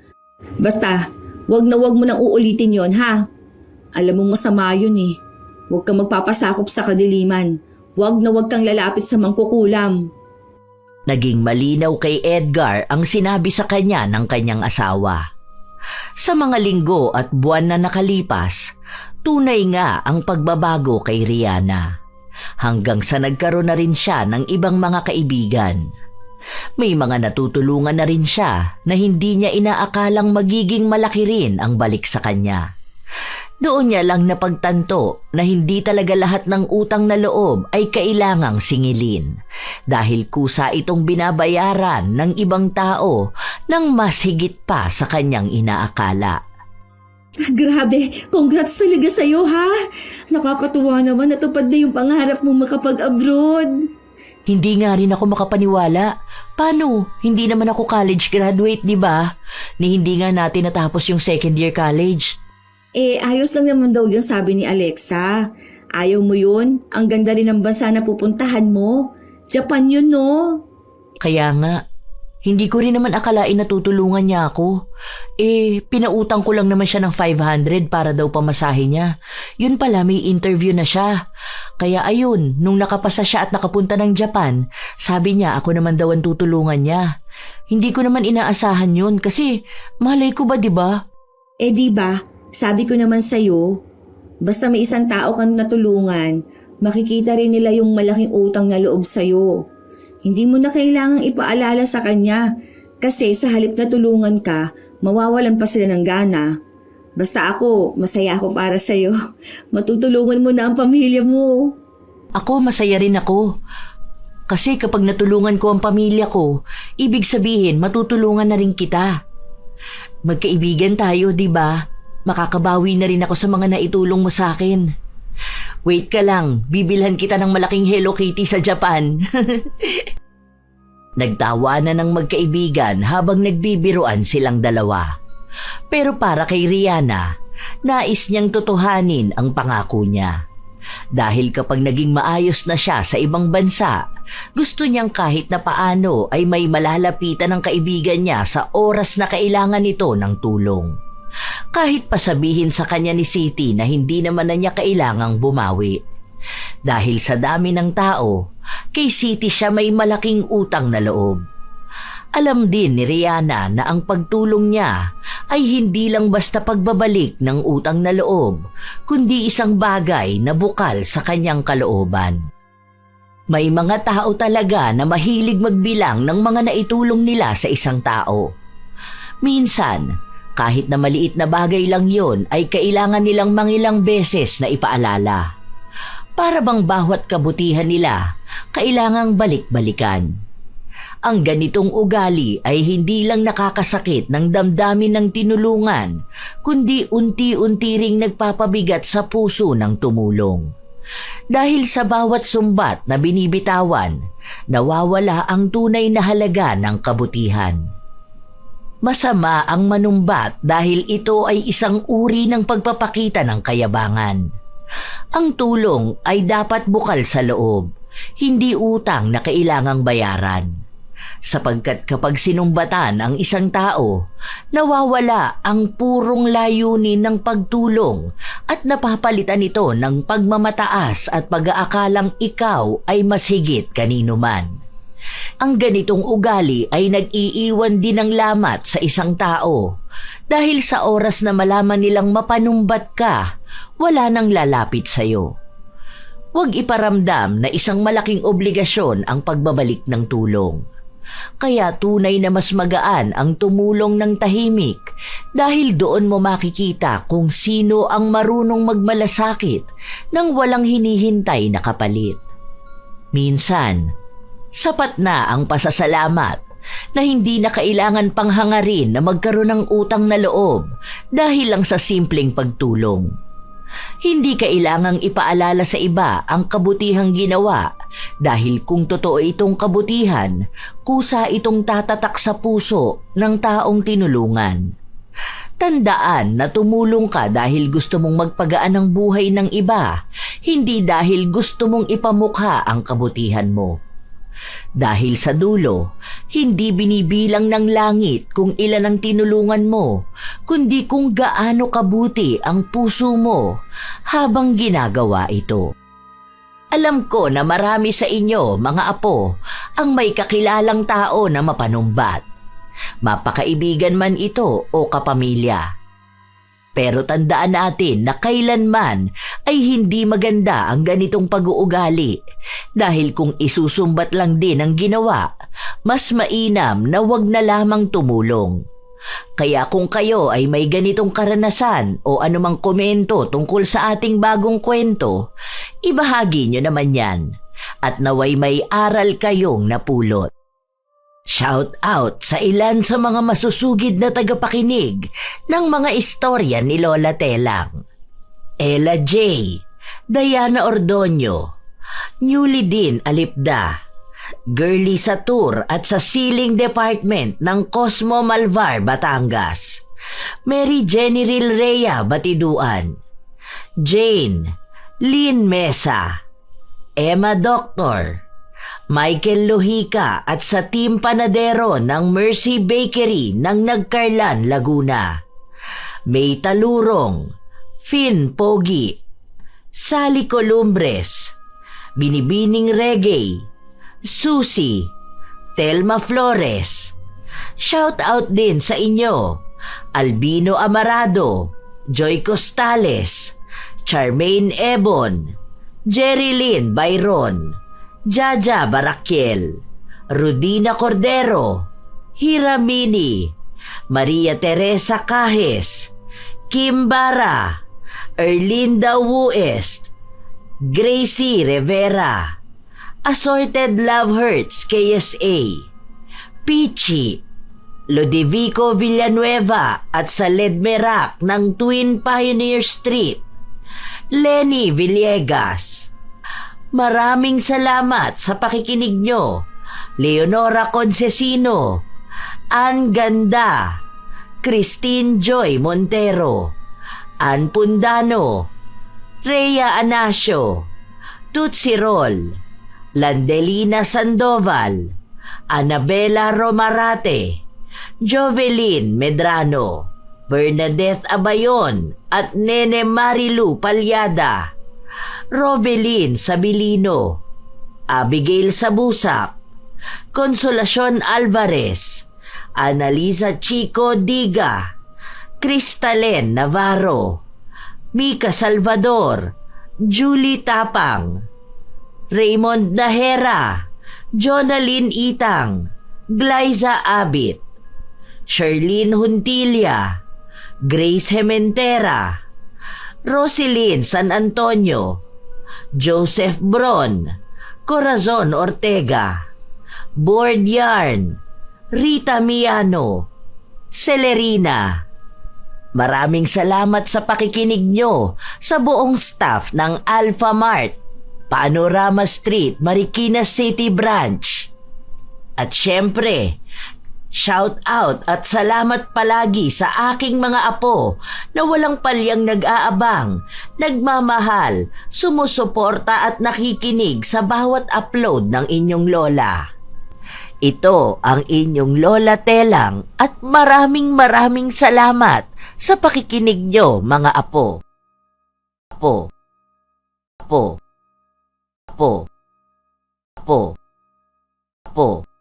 Basta, wag mo nang uulitin yon ha? Alam mong masama yun eh. Huwag kang magpapasakop sa kadiliman. Wag kang lalapit sa mangkukulam.
Naging malinaw kay Edgar ang sinabi sa kanya ng kanyang asawa. Sa mga linggo at buwan na nakalipas, tunay nga ang pagbabago kay Rihanna. Hanggang sa nagkaroon na rin siya ng ibang mga kaibigan. May mga natutulungan na rin siya na hindi niya inaakalang magiging malaki rin ang balik sa kanya. Doon niya lang napagtanto na hindi talaga lahat ng utang na loob ay kailangang singilin dahil kusa itong binabayaran ng ibang tao ng mas higit pa sa kanyang inaakala.
Grabe, congrats talaga sa'yo ha. Nakakatuwa naman natupad na yung pangarap mong makapag-abroad.
Hindi nga rin ako makapaniwala. Paano? Hindi naman ako college graduate, di ba? Ni hindi nga natin natapos yung second year college.
Ayos lang naman daw yung sabi ni Alexa. Ayaw mo yun? Ang ganda rin ng bansa na pupuntahan mo. Japan yun, no?
Kaya nga, hindi ko rin naman akalain na tutulungan niya ako. Pinautang ko lang naman siya ng 500 para daw pamasahe niya. Yun pala, may interview na siya. Kaya ayun, nung nakapasa siya at nakapunta ng Japan, sabi niya ako naman daw ang tutulungan niya. Hindi ko naman inaasahan yun kasi malay ko ba, di ba?
Diba? Sabi ko naman sa'yo, basta may isang tao kang natulungan, makikita rin nila yung malaking utang na loob sa'yo. Hindi mo na kailangang ipaalala sa kanya kasi sa halip na tulungan ka, mawawalan pa sila ng gana. Basta ako, masaya ako para sa'yo. Matutulungan mo na ang pamilya mo.
Ako, masaya rin ako. Kasi kapag natulungan ko ang pamilya ko, ibig sabihin matutulungan na rin kita. Magkaibigan tayo, di ba? Makakabawi na rin ako sa mga naitulong mo sa akin. Wait ka lang, bibilhan kita ng malaking Hello Kitty sa Japan. Nagtawanan ng magkaibigan habang nagbibiruan silang dalawa. Pero para kay Rihanna, nais niyang tutuhanin ang pangako niya. Dahil kapag naging maayos na siya sa ibang bansa, gusto niyang kahit na paano ay may malalapitan ng kaibigan niya sa oras na kailangan nito ng tulong. Kahit pasabihin sa kanya ni Siti na hindi naman na niya kailangang bumawi. Dahil sa dami ng tao, kay Siti siya may malaking utang na loob. Alam din ni Rihanna na ang pagtulong niya ay hindi lang basta pagbabalik ng utang na loob, kundi isang bagay na bukal sa kanyang kalooban. May mga tao talaga na mahilig magbilang ng mga naitulong nila sa isang tao. Minsan, kahit na maliit na bagay lang yon ay kailangan nilang mangilang beses na ipaalala. Para bang bawat kabutihan nila kailangang balik-balikan. Ang ganitong ugali ay hindi lang nakakasakit ng damdamin ng tinulungan, kundi unti-unti ring nagpapabigat sa puso ng tumulong. Dahil sa bawat sumbat na binibitawan, nawawala ang tunay na halaga ng kabutihan. Masama ang manumbat dahil ito ay isang uri ng pagpapakita ng kayabangan. Ang tulong ay dapat bukal sa loob, hindi utang na kailangang bayaran. Sapagkat kapag sinumbatan ang isang tao, nawawala ang purong layunin ng pagtulong at napapalitan ito ng pagmamataas at pag-aakalang ikaw ay mas higit kanino man. Ang ganitong ugali ay nag-iiwan din ng lamat sa isang tao dahil sa oras na malaman nilang mapanumbat ka, wala nang lalapit sa'yo. Huwag iparamdam na isang malaking obligasyon ang pagbabalik ng tulong. Kaya tunay na mas magaan ang tumulong ng tahimik dahil doon mo makikita kung sino ang marunong magmalasakit nang walang hinihintay na kapalit. Minsan, sapat na ang pasasalamat na hindi na kailangan pang hangarin na magkaroon ng utang na loob dahil lang sa simpleng pagtulong. Hindi kailangang ipaalala sa iba ang kabutihang ginawa dahil kung totoo itong kabutihan, kusa itong tatatak sa puso ng taong tinulungan. Tandaan na tumulong ka dahil gusto mong magpagaan ng buhay ng iba, hindi dahil gusto mong ipamukha ang kabutihan mo. Dahil sa dulo, hindi binibilang ng langit kung ilan ang tinulungan mo, kundi kung gaano kabuti ang puso mo habang ginagawa ito. Alam ko na marami sa inyo, mga apo, ang may kakilalang tao na mapanumbat. Mapakaibigan man ito o kapamilya. Pero tandaan natin na kailanman ay hindi maganda ang ganitong pag-uugali dahil kung isusumbat lang din ang ginawa, mas mainam na wag na lamang tumulong. Kaya kung kayo ay may ganitong karanasan o anumang komento tungkol sa ating bagong kwento, ibahagi nyo naman yan at naway may aral kayong napulot. Shout out sa ilan sa mga masusugid na tagapakinig ng mga istorya ni Lola Telang. Ella J, Diana Ordonio, Newly Din Alipda, Girly Satur at sa Siling Department ng Cosmo Malvar, Batangas, Mary Jenny Rilrea Batiduan, Jane, Lynn Mesa, Emma Doctor, Michael Lohica at sa Team Panadero ng Mercy Bakery ng Nagcarlan, Laguna, May Talurong, Finn Pogi, Sally Columbres, Binibining Reggae, Susie, Telma Flores. Shout out din sa inyo, Albino Amarado, Joy Costales, Charmaine Ebon, Jerry Lynn Byron, Jaja Barakiel, Rudina Cordero, Hiramini, Maria Teresa Cajes, Kim Bara, Erlinda Wuest, Gracie Rivera, Assorted Love Hurts KSA, Pichi, Lodivico Villanueva at sa Ledmerac ng Twin Pioneer Street, Lenny Villegas. Maraming salamat sa pakikinig nyo, Leonora Concesino, Ann Ganda, Christine Joy Montero, Ann Pundano, Rhea Anasio, Tutsi Roll, Landelina Sandoval, Annabella Romarate, Jovelyn Medrano, Bernadette Abayon at Nene Marilu Palyada, Robelin Sabilino, Abigail Sabusak, Consolacion Alvarez, Annalisa Chico Diga, Cristalen Navarro, Mika Salvador, Julie Tapang, Raymond Nahera, Jonalyn Itang, Glyza Abit, Sherlyn Huntilia, Grace Hementera, Roselyn San Antonio, Joseph Bron, Corazon Ortega, Board Yarn, Rita Miano, Celerina. Maraming salamat sa pakikinig nyo sa buong staff ng Alpha Mart, Panorama Street, Marikina City Branch. At syempre, shout out at salamat palagi sa aking mga apo na walang palyang nag-aabang, nagmamahal, sumusuporta at nakikinig sa bawat upload ng inyong lola. Ito ang inyong Lola Telang at maraming salamat sa pakikinig nyo, mga apo. Apo. Apo. Apo. Apo. Apo.